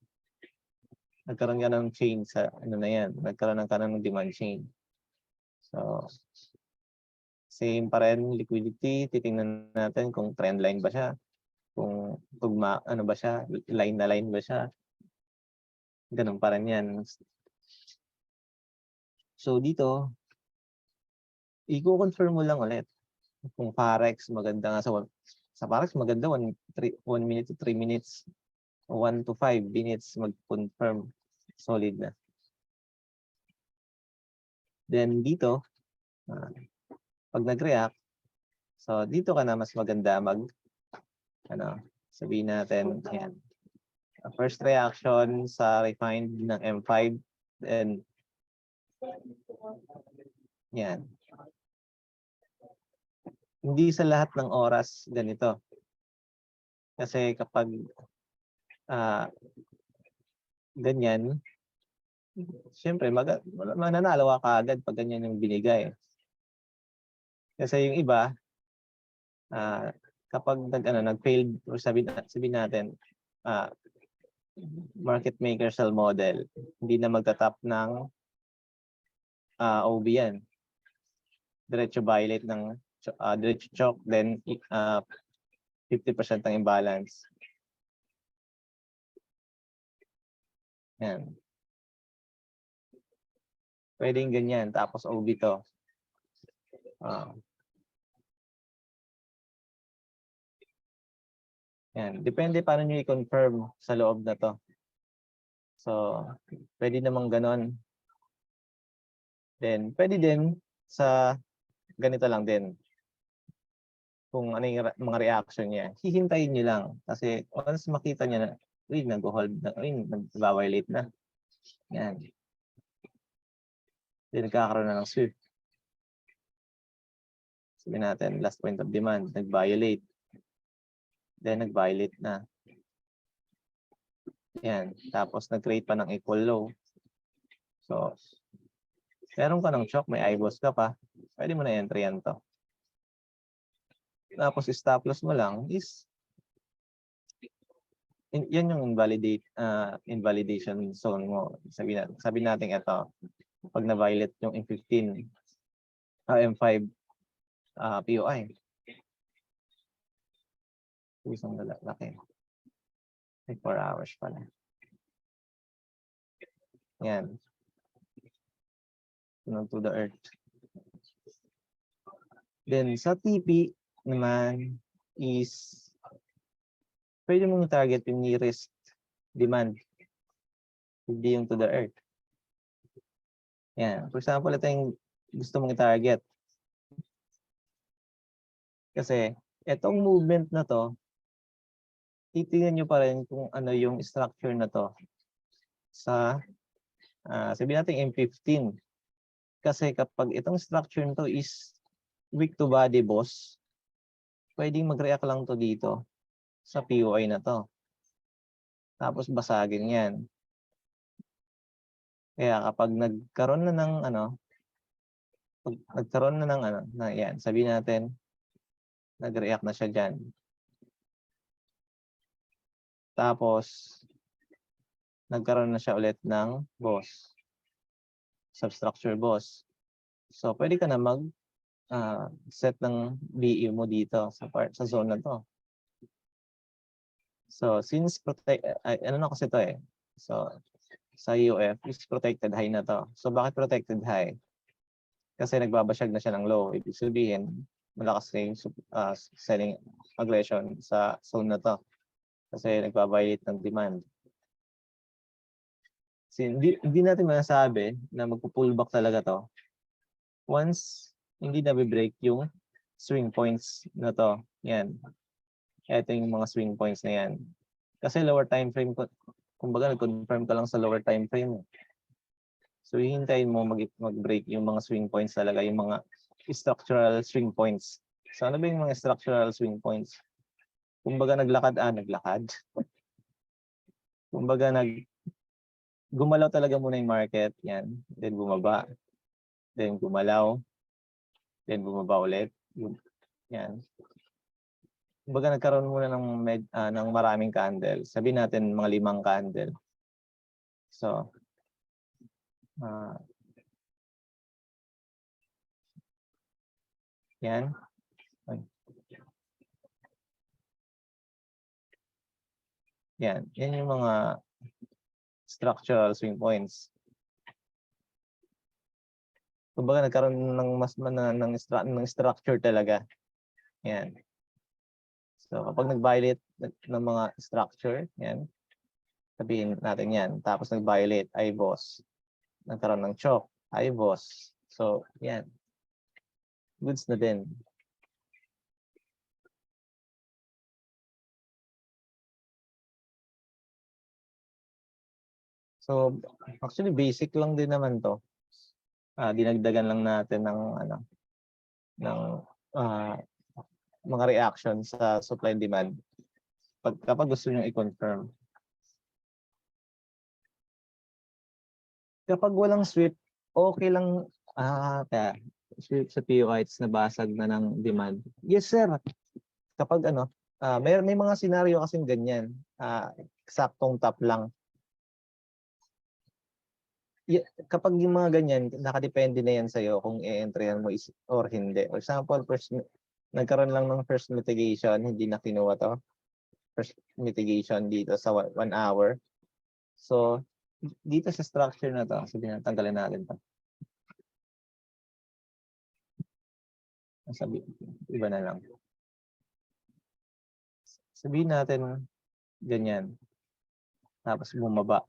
Nagkaroon ka ng chain sa, na yan. Nagkaroon ka ng demand chain. So, same pa rin liquidity. Titingnan natin kung trend line ba siya. Kung tugma, ba siya, line na line ba siya. Ganun pa rin yan. So, dito, i-confirm mo lang ulit. Kung Forex, maganda nga sa Forex, maganda 1 minute to 3 minutes. 1 to 5 minutes mag-confirm. Solid na. Then dito, pag nag-react, so dito ka na mas maganda sabihin natin, yan. First reaction sa refined ng M5, then yan. Hindi sa lahat ng oras ganito. Kasi kapag ganyan, siyempre mananalo ka agad pag ganyan yung binigay. Kasi yung iba, kapag nag-failed, or sabihin natin, market maker sell model, hindi na magtatap ng OB yan. Diretso violate ng diretso choke, then 50% ng imbalance. Yan. Pwedeng ganyan, tapos OB to. Yan. Depende paano nyo i-confirm sa loob na to. So, pwede namang ganon. Then, pwede din sa ganito lang din. Kung ano yung mga reaction niya. Hihintayin nyo lang. Kasi once makita niya na, nag-hold na, nag-violate na. Yan. Then, nagkakaroon na ng swift. Sabihin natin, last point of demand, nag-violate. Then, nag-violate na. Yan. Tapos, nag-create pa ng equal low. So, meron ka ng choke, may eyeballs ka pa, pwede mo na entry yan to. Tapos, stop loss mo lang is yan yung invalidation zone mo. Sabi natin ito, pag na-violate yung M15, M5 POI. Isang laki. 4 hours pala. Yan. To the earth. Then sa TP naman is pwede mong target yung nearest demand. Hindi yung to the earth. Yan. For example, ito yung gusto mong i-target. Kasi itong movement na to, titingnan nyo pa rin kung ano yung structure na to sa sabihin natin M15. Kasi kapag itong structure nito is weak to body boss, pwedeng mag-react lang to dito sa POI na to. Tapos basagin yan. Kaya kapag nagkaroon na ng yan, sabihin natin, nag-react na siya dyan. Tapos, nagkaroon na siya ulit ng boss. Substructure boss. So, pwede ka na set ng BE mo dito sa zone na to. So, since ano na kasi to eh. So, sa UF is protected high na to. So, bakit protected high? Kasi nagbabasyag na siya ng low. Ibig sabihin, malakas na yung selling aggression sa zone na to. Kasi nagbabayit ng demand. Hindi natin masasabi na magpo-pullback talaga to once hindi na break yung swing points na to. Yan. Ito yung mga swing points na yan. Kasi lower time frame, kumbaga nag-confirm ka lang sa lower time frame. So hihintayin mo mag-break yung mga swing points talaga, yung mga structural swing points. So ano ba yung mga structural swing points? Kumbaga naglakad. Kumbaga gumalaw talaga muna yung market, yan. Then bumaba. Then gumalaw. Then bumaba ulit. Yan. Kumbaga nagkaroon muna ng maraming candle. Sabihin natin mga 5 candle. So, yan. Yan. Yan yung mga structural swing points. Kumbaga nagkaroon ng structure talaga. Yan. So kapag nag-violate ng mga structure, yan. Sabihin natin yan. Tapos nag-violate, boss. Nagkaroon ng choke, boss. So, yan. Goods na din. So, actually basic lang din naman to. Dinagdagan lang natin ng mga reaction sa supply and demand kapag gusto niyo i-confirm. Kapag walang sweep, okay lang sweep sa POI, nabasag na ng demand. Yes sir. Kapag may mga scenario kasing ganyan. Saktong top lang. Kapag yung mga ganyan, nakadepende na yan sa'yo kung i-entryhan mo or hindi. For example, nagkaroon lang ng first mitigation, hindi na kinuha to. First mitigation dito sa 1 hour. So, dito sa structure na to, sabihin natin, tanggalin natin to. Iba na lang. Sabihin natin, ganyan. Tapos bumaba.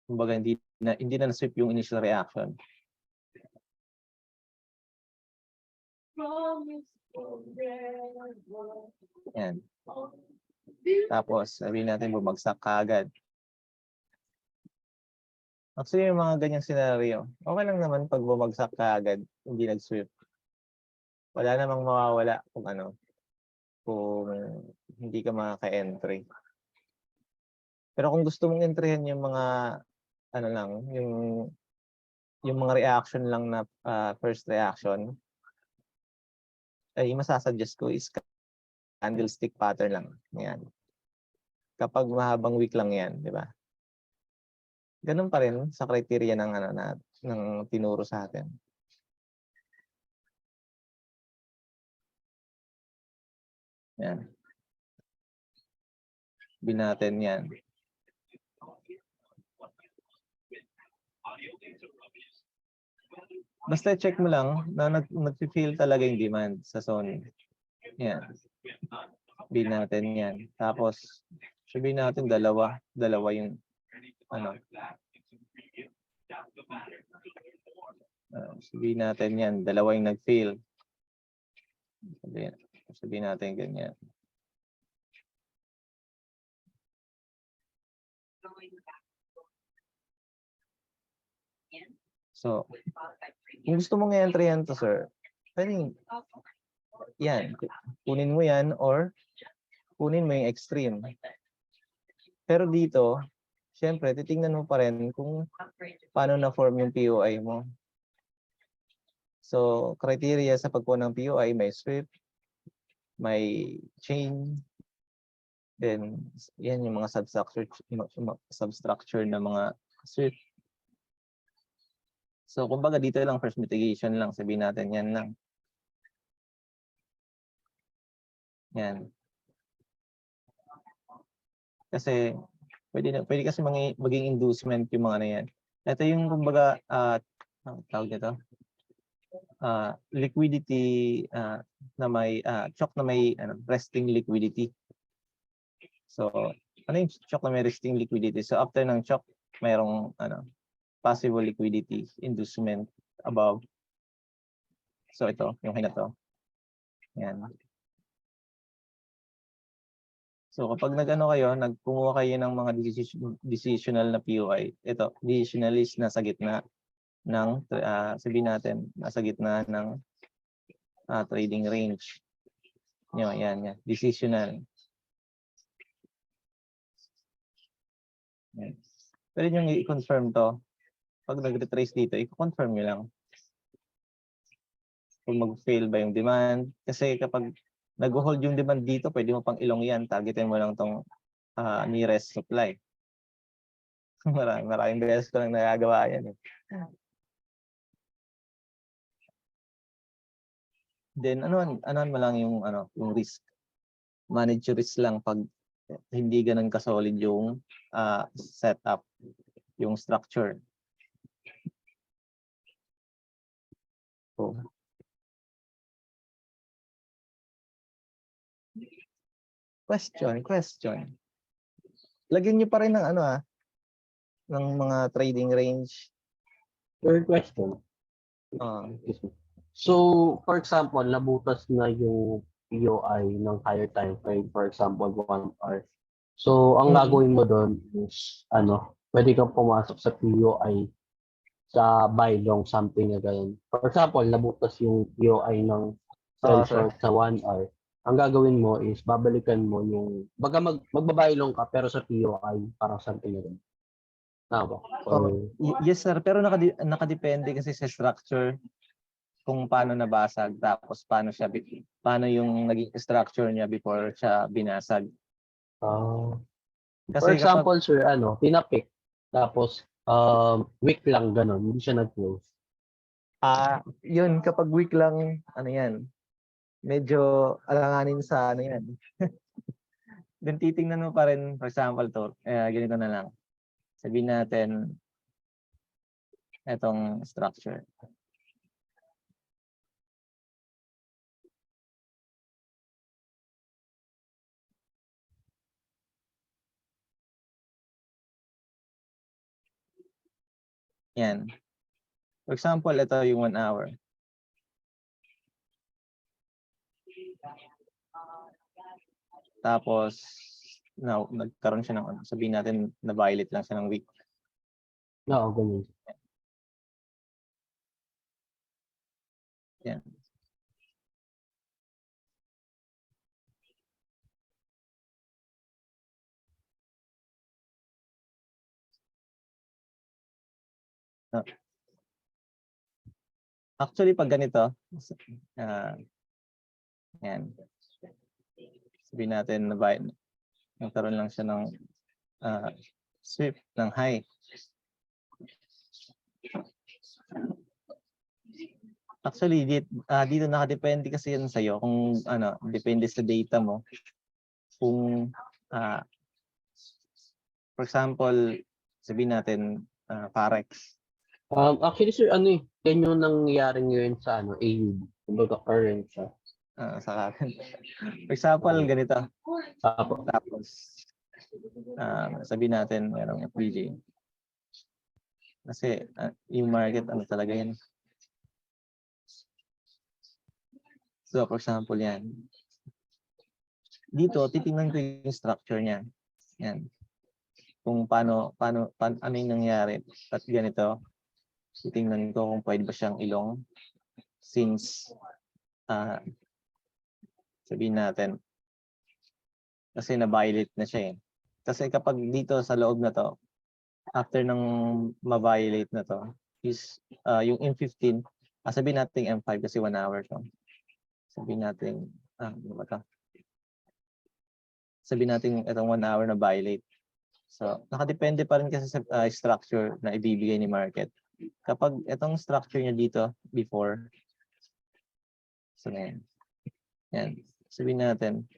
Kumbaga hindi na sweep yung initial reaction. Yan. Tapos sabihin natin bumagsak kaagad. Actually yung mga ganyang scenario, okay lang naman pag bumagsak kaagad, hindi nag-sweep. Wala namang mawawala kung hindi ka makaka-entry. Pero kung gusto mong entryhan yung mga yung mga reaction lang na first reaction, ay masasuggest ko is candlestick pattern lang. Yan. Kapag mahabang wick lang yan, di ba? Ganun pa rin sa criteria ng ng tinuro sa atin. Yan. Sabihin natin yan. Basta check mo lang na nag-feel talaga yung demand sa zone. Yan. Sabihin natin yan. Tapos, sabihin natin dalawa yung sabihin natin yan, dalawa yung nag-feel. Sabihin natin ganyan. So, kung gusto mong i-entry yan to, sir, pwedeng, yan, kunin mo yan or kunin mo yung extreme. Pero dito, syempre, titingnan mo pa rin kung paano na-form yung POI mo. So, criteria sa pagkuha ng POI, may sweep, may chain, then, yan yung mga substructure na mga sweep. So, kumbaga dito lang, first mitigation lang. Sabihin natin, yan lang. Yan. Kasi, pwede kasi maging inducement yung mga na yan. Ito yung, kumbaga, tawag nito, liquidity na may, choke na may resting liquidity. So, ano yung choke na may resting liquidity? So, after ng choke, mayroong, possible liquidity inducement above. So ito, yung hina to. Yan. So kapag kayo, nagkumuha kayo ng mga decisional na POI, ito, decisional is nasa gitna ng, sabihin natin, nasa gitna ng trading range. Yan. Decisional. Yan. Pwede nyo i-confirm to. Pag nag-retrace dito, i-confirm nyo lang kung mag-fail ba yung demand. Kasi kapag nag-hold yung demand dito, pwede mo pang ilong yan. Targetin mo lang tong nearest supply. Maraming beses ko lang nagagawa yan. Then, ano mo lang yung, yung risk. Manage your risk lang pag hindi ganun ka-solid yung setup, yung structure. So, question. Lagyan nyo pa rin ng ng mga trading range. Third question. So, for example, nabutas na yung POI ng higher time frame, for example, 1 hour. So, ang gagawin mo doon is, pwede kang pumasok sa POI sa buy long, something na ganun. For example, nabutas yung POI ng sell short sa 1 hour. Ang gagawin mo is, babalikan mo yung, magbabuy long ka, pero sa POI, parang something na ganun. Tama ba? Yes, sir. Pero nakadepende kasi sa structure kung paano nabasag, tapos paano yung naging structure niya before siya binasag. For example, sir, tinapik, tapos week lang ganun, hindi siya nag-close. Yun, kapag week lang, yan, medyo alanganin sa yan. Then titingnan mo pa rin, for example to, ganito na lang. Sabihin natin, etong structure. Yan. For example, ito yung 1 hour. Tapos, nagkaroon siya ng, sabihin natin, na-violate lang siya ng week. Oo, ganun. Yan. Actually, pag ganito, Yan. Sabihin natin na buy, nagkaroon lang siya ng sweep ng high. Actually, dito nakadepende kasi yan sa'yo kung ano, depende sa data mo. Kung, for example, sabihin natin, Forex. Actually, sir, ano yan yung nangyayari ngayon sa AUD. Kumbaga current siya. Sa akin. For example, ganito. Apo. Tapos, sabihin natin, merong FBJ. Kasi, yung market, ano talaga yan. So, for example, yan. Dito, titingnan ko yung structure niya. Yan. Kung paano ano yung nangyari. At ganito, titingnan ko kung pwede ba siyang ilong. Since, sabihin natin, kasi na-violate na siya eh. Kasi kapag dito sa loob na to, after ng ma-violate na to, is yung M15, sabihin natin M5 kasi 1 hour to. Sabihin natin, ano ba to? Sabihin natin itong 1 hour na violate. So, nakadepende pa rin kasi sa structure na ibibigay ni market. Kapag itong structure niya dito, before, so na yan. Yan. Sabihin natin,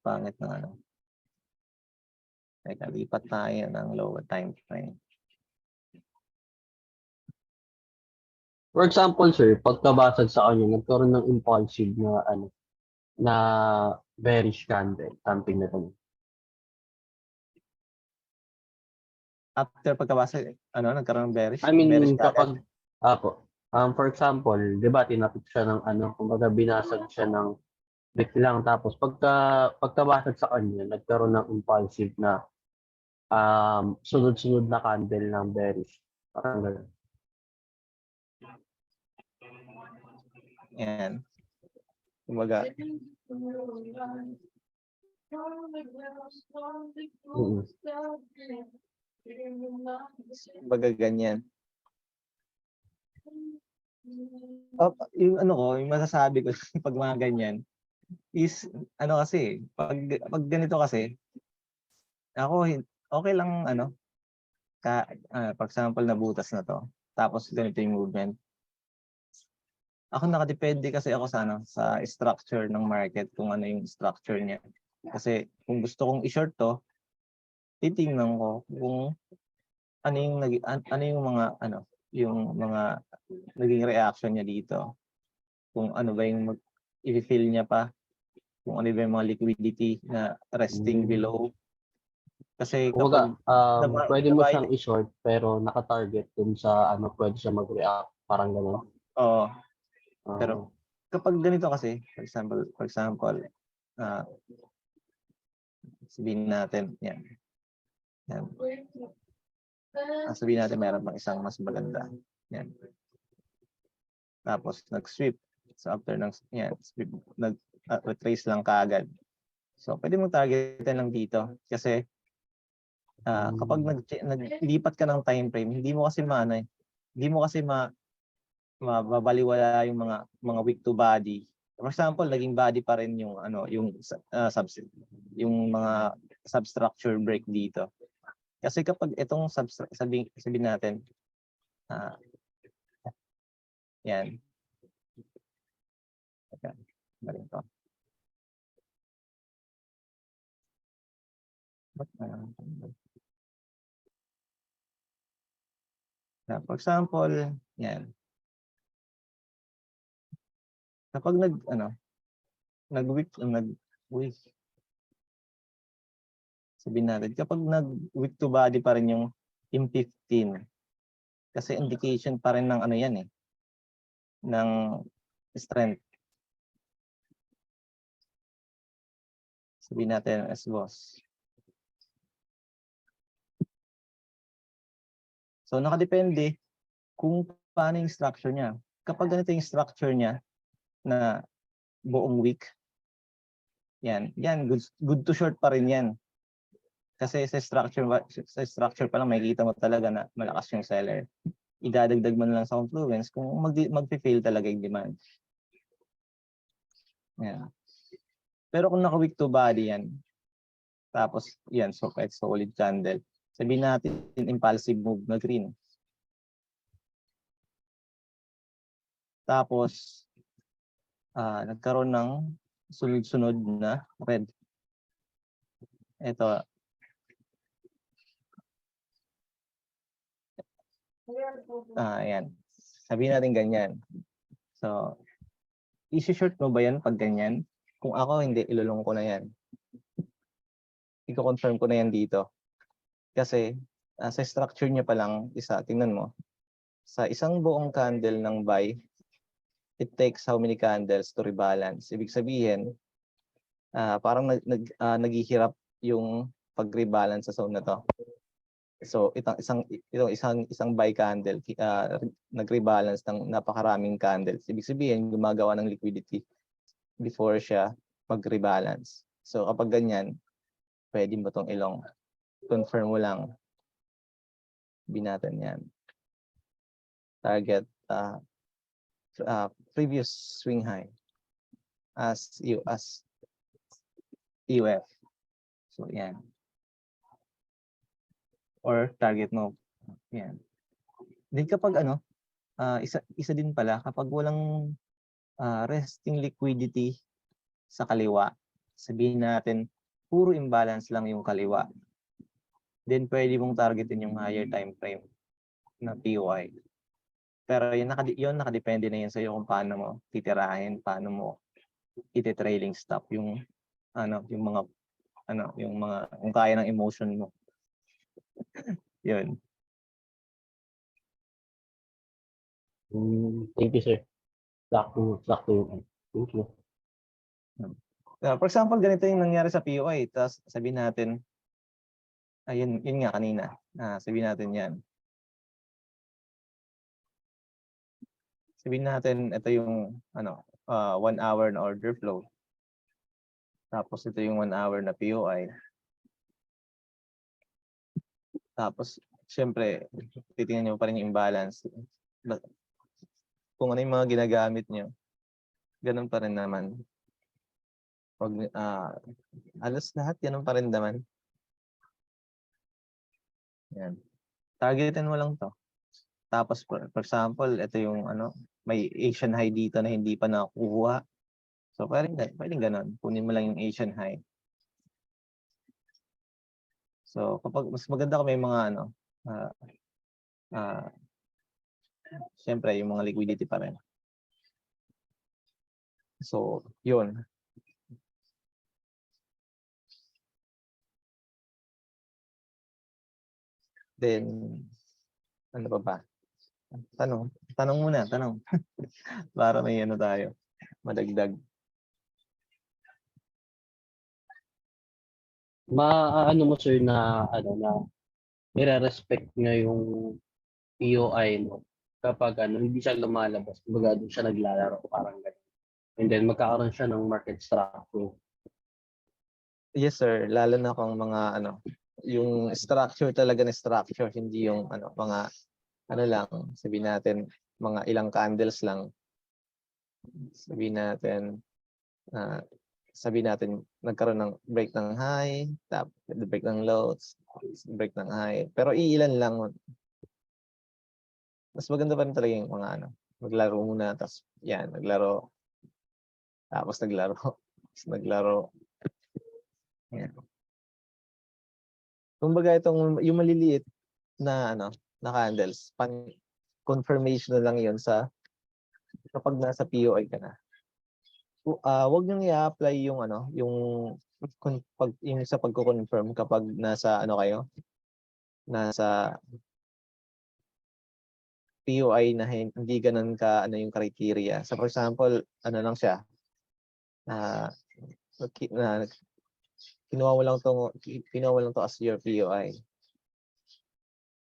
pangit na ano. Teka, lipat tayo ng lower time frame. For example, sir, pagkabasag sa kanya, nagkaroon ng impulsive na bearish candle, something na to. After pagkabasa, nagkaroon ng bearish? I mean, Bearish kapag, for example, di ba, tinapik siya ng kumbaga binasag siya ng lang, tapos pagkabasag sa kanya, nagkaroon ng impulsive na sunod-sunod na candle ng bearish. Parang gano'n. Yan. Kumbaga, kumbaga ganyan. Yung masasabi ko pag mga ganyan is kasi pag ganito kasi ako okay lang for example nabutas na to tapos ganito yung movement. Ako nakadepende kasi ako sa structure ng market kung ano yung structure niya. Kasi kung gusto kong i-short to, titingnan ko kung ano yung mga naging reaction niya dito. Kung ano ba yung i-fill niya pa, kung ano ba yung mga liquidity na resting below. Kasi Kumbaga, kapag pwede mo siyang i-short pero naka-target dun sa pwede siya mag-react, parang gano'n. Oo. Pero kapag ganito kasi, for example, sabihin natin, yan. Sabihin natin meron pang isang mas maganda. Yan. Tapos nag-sweep. So after yan, sweep, nag-retrace lang kaagad. So pwede mong targetin lang dito kasi kapag naglipat ka ng time frame, hindi mo kasi mababaliwala yung mga weak to body. For example, naging body pa rin yung yung mga substructure break dito. Kasi kapag itong sabihin natin yan. Okay. Ganito. For example, yan. Kapag nag-weak, sabihin natin, kapag nag-weak to body pa rin yung M15, kasi indication pa rin ng yan ng strength. Sabihin natin as boss. So nakadepende kung paano yung structure niya. Kapag ganito yung structure niya na buong week, yan good to short pa rin yan. Kasi sa structure pa lang makikita mo talaga na malakas yung seller. idadagdag mo na lang sa confluence kung magpe-fail talaga yung demand. Yeah. Pero kung naka-weak to body yan, tapos yan, so kahit solid candle, sabihin natin impulsive move na green. Tapos, nagkaroon ng sunod-sunod na red. Ito. Ayan. Sabihin natin ganyan. So, isi-short mo ba yan pag ganyan? Kung ako, hindi, ilulong ko na yan. I-confirm ko na yan dito. Kasi, sa structure niya pa lang, tingnan mo. Sa isang buong candle ng buy, it takes how many candles to rebalance. Ibig sabihin, parang naghihirap yung pag-rebalance sa zone na to. So isang buy candle nag-rebalance ng napakaraming candles. Ibig sabihin gumagawa ng liquidity before siya mag-rebalance. So kapag ganyan, pwede mo tong ilong. Confirm mo lang. Binatan yan. Target previous swing high as EUF. So yan. Or target mo. Yan. Then kapag isa din pala kapag walang resting liquidity sa kaliwa, sabihin natin puro imbalance lang yung kaliwa. Then pwede mong targetin yung higher time frame na POI. Pero yun nakadepende na yan sa iyo kung paano mo titirahin, paano mo iti-trailing stop yung kung kaya ng emotion mo. Yun. Thank you, sir. Sakto yun. Thank you. For example, ganito yung nangyari sa POI. Tapos sabihin natin, yun nga kanina. Sabihin natin yan. Sabihin natin, ito yung 1 hour na order flow. Tapos ito yung 1 hour na POI. Tapos, syempre, titingnan nyo pa rin yung imbalance. Kung ano yung mga ginagamit nyo, ganun pa rin naman. Alas lahat, ganun pa rin naman. Yan. Targetin mo lang to. Tapos, for example, ito yung may Asian high dito na hindi pa nakukuha. So, pwedeng ganun. Kunin mo lang yung Asian high. So, kapag mas maganda kung may mga siyempre, yung mga liquidity pa rin. So, yun. Then, ano pa ba? Tanong muna. Para may tayo, madagdag. Maano mo, sir, na nire-respect nyo yung POI mo kapag hindi siya lumalabas, kumbaga doon siya naglalaro, parang ganun. And then magkakaroon siya ng market structure. Yes, sir. Lalo na kung mga yung structure talaga na structure, hindi yung mga lang, sabihin natin mga ilang candles lang. Sabihin natin nagkaroon ng break ng high, tapos break ng low, break ng high. Pero iilan lang. Mas maganda pa rin talaga yung mga maglaro muna, tapos yan, naglaro. Tapos naglaro. Tapos naglaro. Yan. Kumbaga yung maliliit na na candles, confirmation na lang 'yon kapag nasa POI ka na. Wag niyo i-apply yung yung sa pagko-confirm kapag nasa nasa POI na hindi ganoon ka yung criteria. So for example, lang siya. Kinuha mo lang to as your POI.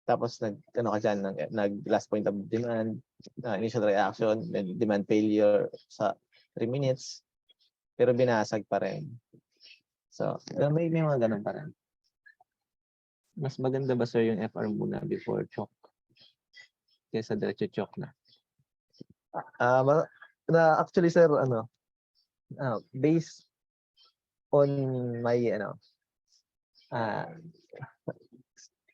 Tapos ka dyan, nag last point of demand, initial reaction, then demand failure sa 3 minutes, pero binasag pa rin. So, may mga ganun pa rin. Mas maganda ba, sir, yung FR muna before choke? kaysa diretso choke na. Actually sir, based on my ah,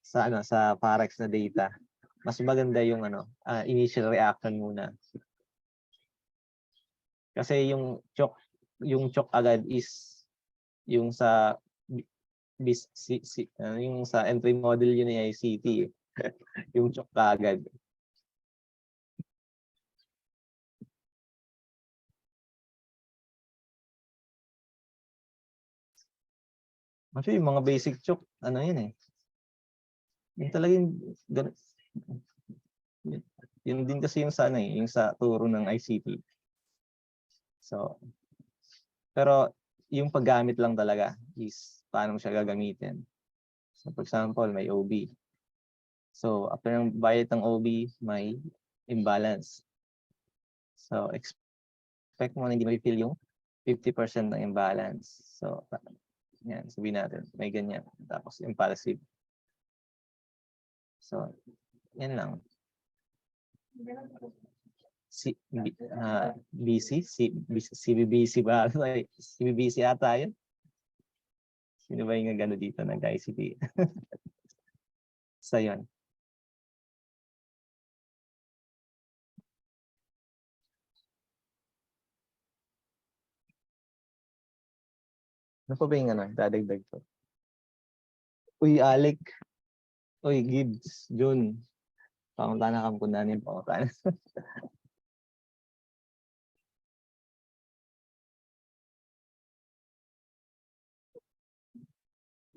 sa Forex na data, mas maganda yung initial reaction muna. Kasi yung choke agad is yung sa yung sa entry model yun ay ICT eh. Yung choke agad. Actually, yung mga basic choke, yun eh. Yung talagang yun din kasi yung sa yung sa turo ng ICT. So, pero yung paggamit lang talaga is paano mo siya gagamitin. So, for example, may OB. So, after ng bayad ng OB, may imbalance. So, expect mo na hindi ma-feel yung 50% ng imbalance. So, yan, sabihin natin, may ganyan. Tapos, impulsive. So, yan lang. CBBC ba? CBBC ata yun? Sino ba yung gano'n dito ng ICT? So, yun. Ano pa ba yung dadagdag ko? Uy, Alec. Uy, Gibbs. Jun. Pangunta na kampunan yung pangunta na.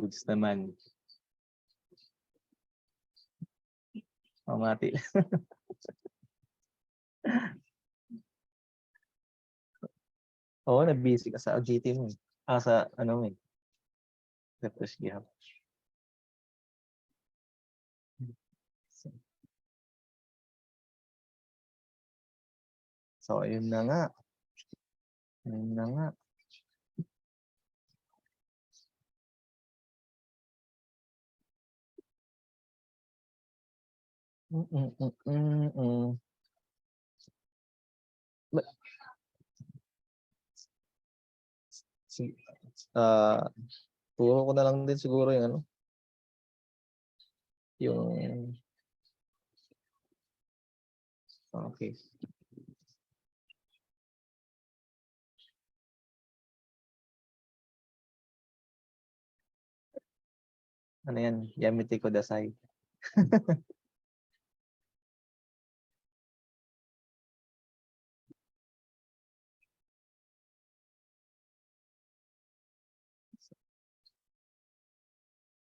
Goods naman. Pamati. Oo, na-busy ka sa GT mo. Sa refresh gihap. So, ayun na nga. Ayun na nga. Turo ko na lang din siguro yung yung okay. Ano yan? Yamete Kudasai.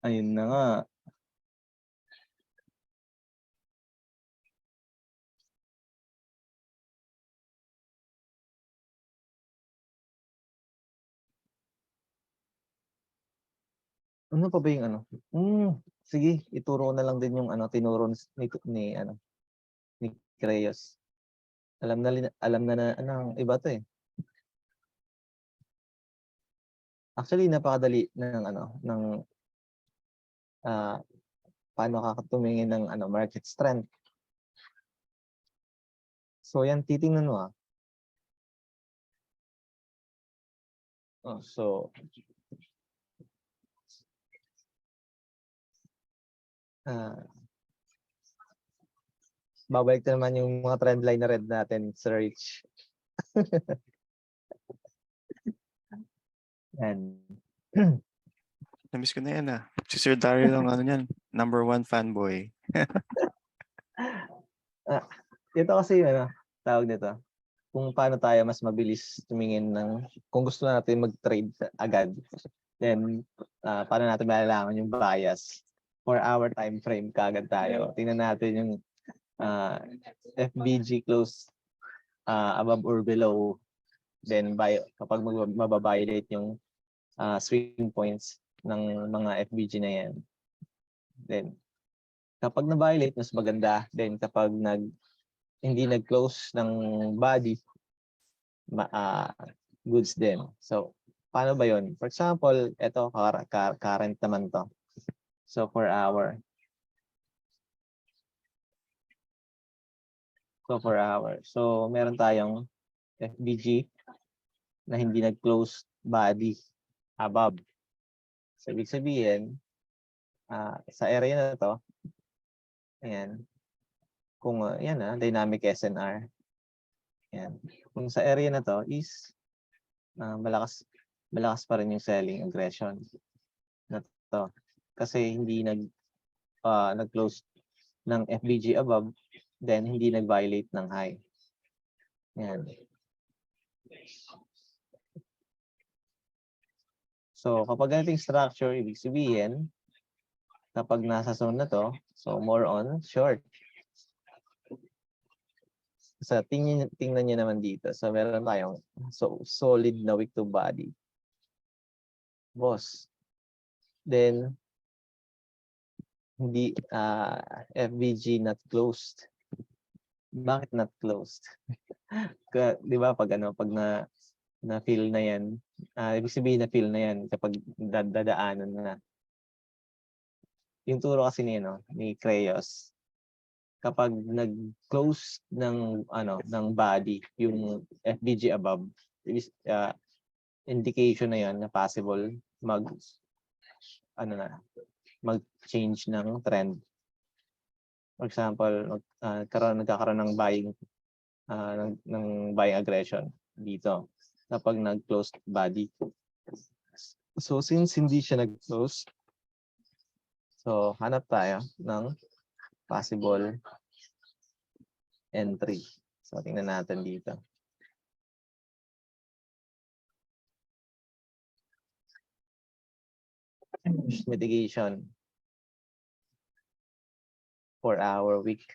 Ayun na nga. Ano pa ba yung sige, ituro ko na lang din yung tinuro ni Creyos. Alam na iba to eh. Actually, napakadali ng paano kakatumingin ng market strength. So yan, titingnan mo so babalik na naman yung mga trend line na red natin sa Rich. Yan. Namiss ko na yan Si Sir Daryl ang niyan, #1 fanboy. Ito kasi tawag nito. Kung paano tayo mas mabilis tumingin kung gusto natin mag-trade agad. Then, paano natin malalaman yung bias. 4-hour time frame kagad tayo. Tingnan natin yung FBG close above or below. Then, kapag mababiolate yung swing points ng mga FBG na yan. Then, kapag na-violate, mas maganda. Then, kapag hindi nag-close ng body, goods din. So, paano ba yun? For example, ito, current naman to. So, 4 hour. So, per hour. So, meron tayong FBG na hindi nag-closed body above. So, ibig sabihin, sa area na to, ayan, kung yan dynamic SNR. Ayan. Kung sa area na to is malakas pa rin yung selling aggression na to. Kasi hindi nag-close ng FBG above, then hindi nag-violate ng high. Ayan. So, kapag ganitong structure, ibig sabihin, kapag nasa zone na to, so more on short. So, tingnan nyo naman dito. So, meron tayong solid na wick to body. Boss. Then, hindi, FBG not closed. Bakit not closed? Di ba, pag na-feel na yan, ibig sabihin na-feel na yan kapag dadaanan na. Yung turo kasi ni Creos, kapag nag-close ng body yung FBG above, indication na yan na possible mag-change ng trend. For example, nagkakaroon ng buying aggression dito kapag nag-closed body. So since hindi siya nag-close, so hanap tayo ng possible entry. So tingnan natin dito. Mitigation for our week.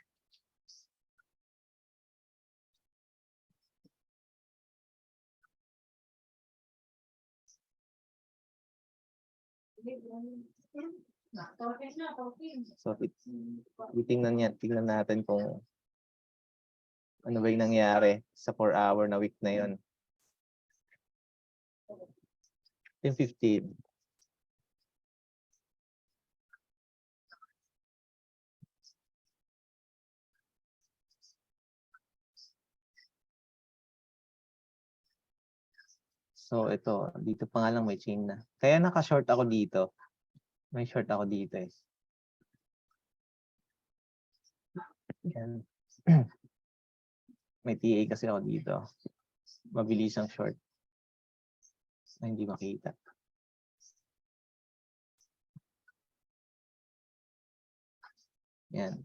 So tingnan natin kung ano ba yung nangyari sa 4-hour na week na yon. 15. So ito, dito pa nga lang may chain na. Kaya naka-short ako dito. May short ako dito eh. Yan. May TA kasi ako dito. Mabilis ang short. Na hindi makita. Yan.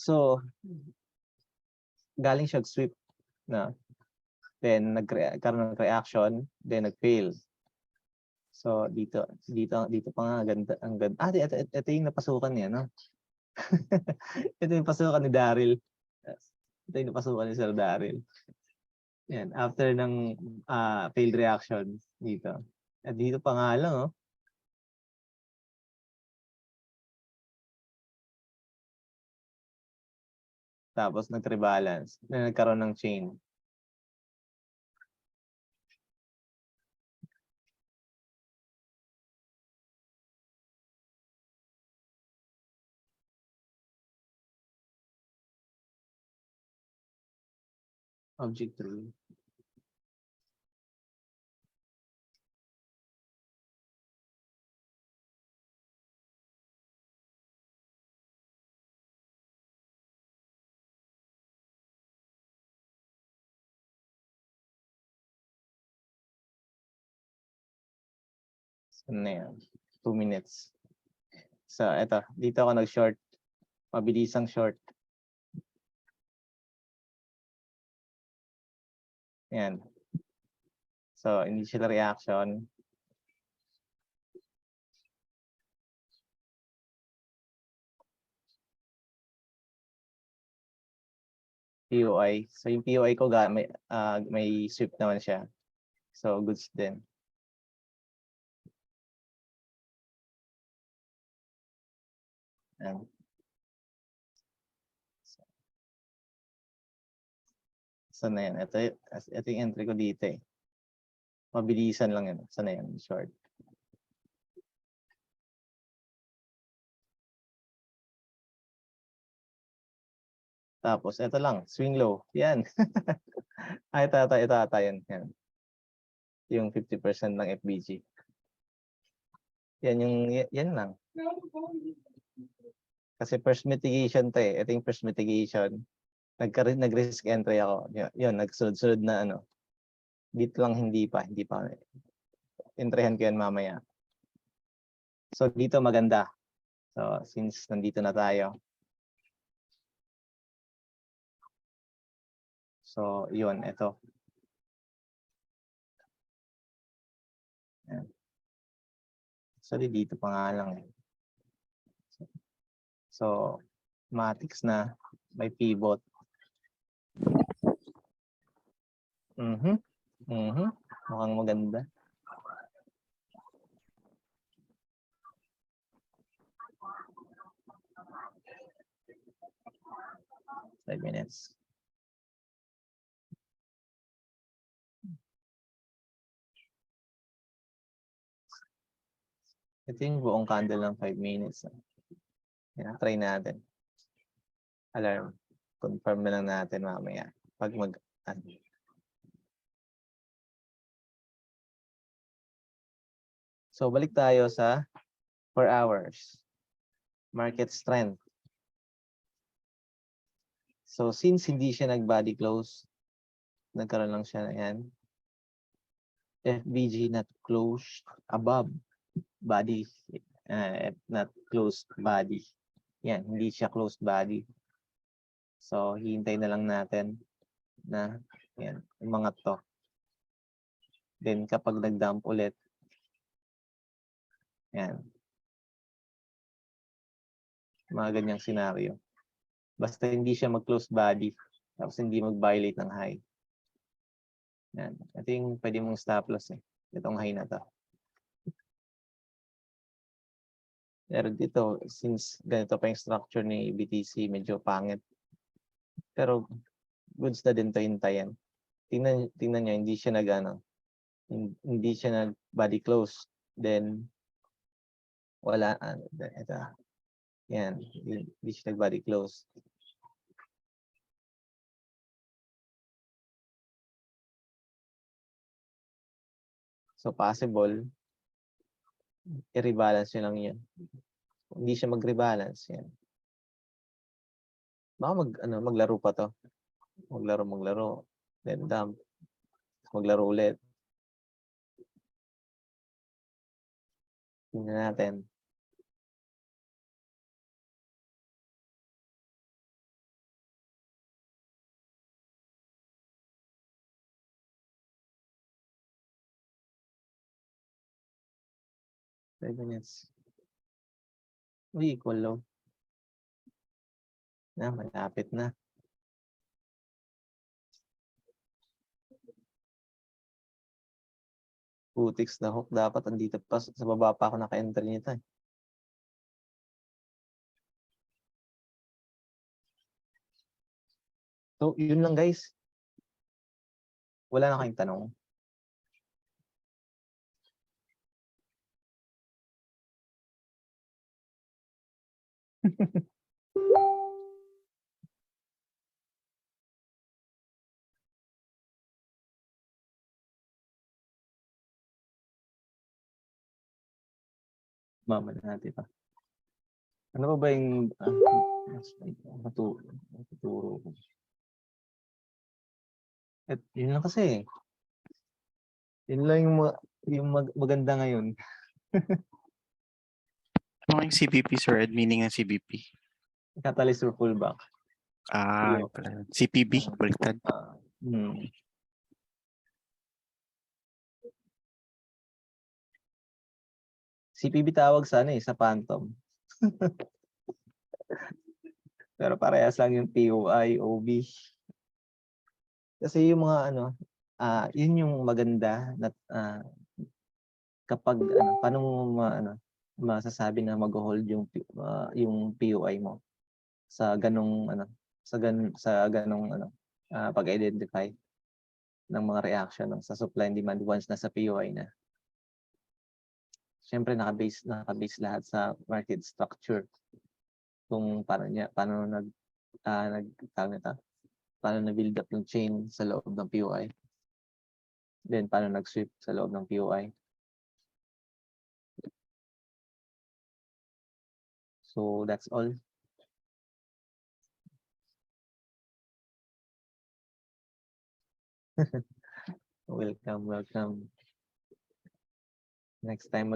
So, galing siya sweep na. Then nagkaroon ng reaction, then nag-fail. So dito pa nga ang ganda. Ito yung napasukan niya, no? Ito yung pasukan ni Daryl. Ito yung napasukan ni Sir Daryl. Yan, after ng failed reaction dito. At dito pa nga lang, oh. Tapos nag-rebalance na nagkaroon ng chain. Object 3. Ano na yan? 2 minutes. So, eto. Dito ako nag-short. Mabilisang short. Yan. So, initial reaction. POI. So, yung POI ko may sweep naman siya. So, goods din. Ayan. Saan na yan? Ito yung entry ko dito eh. Mabilisan lang yan. Saan na yan? Short. Tapos, ito lang. Swing low. Yan. Ito ata yan. Yan. Yung 50% ng FBG. Yan lang. Kasi first mitigation to eh. Ito yung first mitigation. Nag-risk entry ako. Yun, nagsunod-sunod na ano. Dito lang hindi pa. Entryhan ko yan mamaya. So dito maganda. So since nandito na tayo. So yun, ito. Yan. Actually dito pa nga lang eh. So matics na may pivot. Mukhang maganda. Five minutes. Ito yung buong candle ng 5 minutes. Yan, try natin. Alarm. Confirm na lang natin mamaya. Pag So, balik tayo sa 4 hours. Market strength. So, since hindi siya nag-body close, nagkaroon lang siya na yan. FBG not closed above body. Not closed body. Yan, hindi siya closed body. So, hihintay na lang natin na yan, umangat to. Then, kapag nag-dump ulit, yan. Mga ganyang scenario. Basta hindi siya mag-close body, tapos hindi mag-violate ng high. Yan. Ito yung pwede mong stop loss eh. Itong high na to. Pero dito, since ganito pa yung structure ni BTC, medyo pangit. Pero goods na din to hintayin. Tingnan nyo, hindi siya hindi siya nag body close. Then, wala, ito. Yan, hindi siya nag body close. So, possible, i-rebalance nyo lang yun. Kung hindi siya mag-rebalance, yan. Baka maglaro pa to. Maglaro. Then dump. Maglaro ulit. Tingnan natin. Five minutes. Uy, equal low. Na, malapit na. Putiks na hook. Dapat andito pa. Sa baba pa ako naka-enter nito eh. So, yun lang guys. Wala na kayong tanong. Mama natin pa. Ano ba yung matuturo ko? At yun lang kasi. Yun lang yung maganda ngayon. Ano yung CBP, sir? Meaning ng CBP? Catalyst or pullback. Yun pala yun. CPB, baliktad. CPB tawag sa sa Phantom. Pero parehas lang yung POI, OB. Kasi yung mga yun yung maganda na kapag paano mo masasabi na mag-hold yung POI mo sa ganong pag-identify ng mga reaction sa supply and demand once nasa POI na. Siyempre naka-base lahat sa market structure. Kung paano na-build up yung chain sa loob ng POI. Then paano nag-sweep sa loob ng POI. So that's all. Welcome. Next time.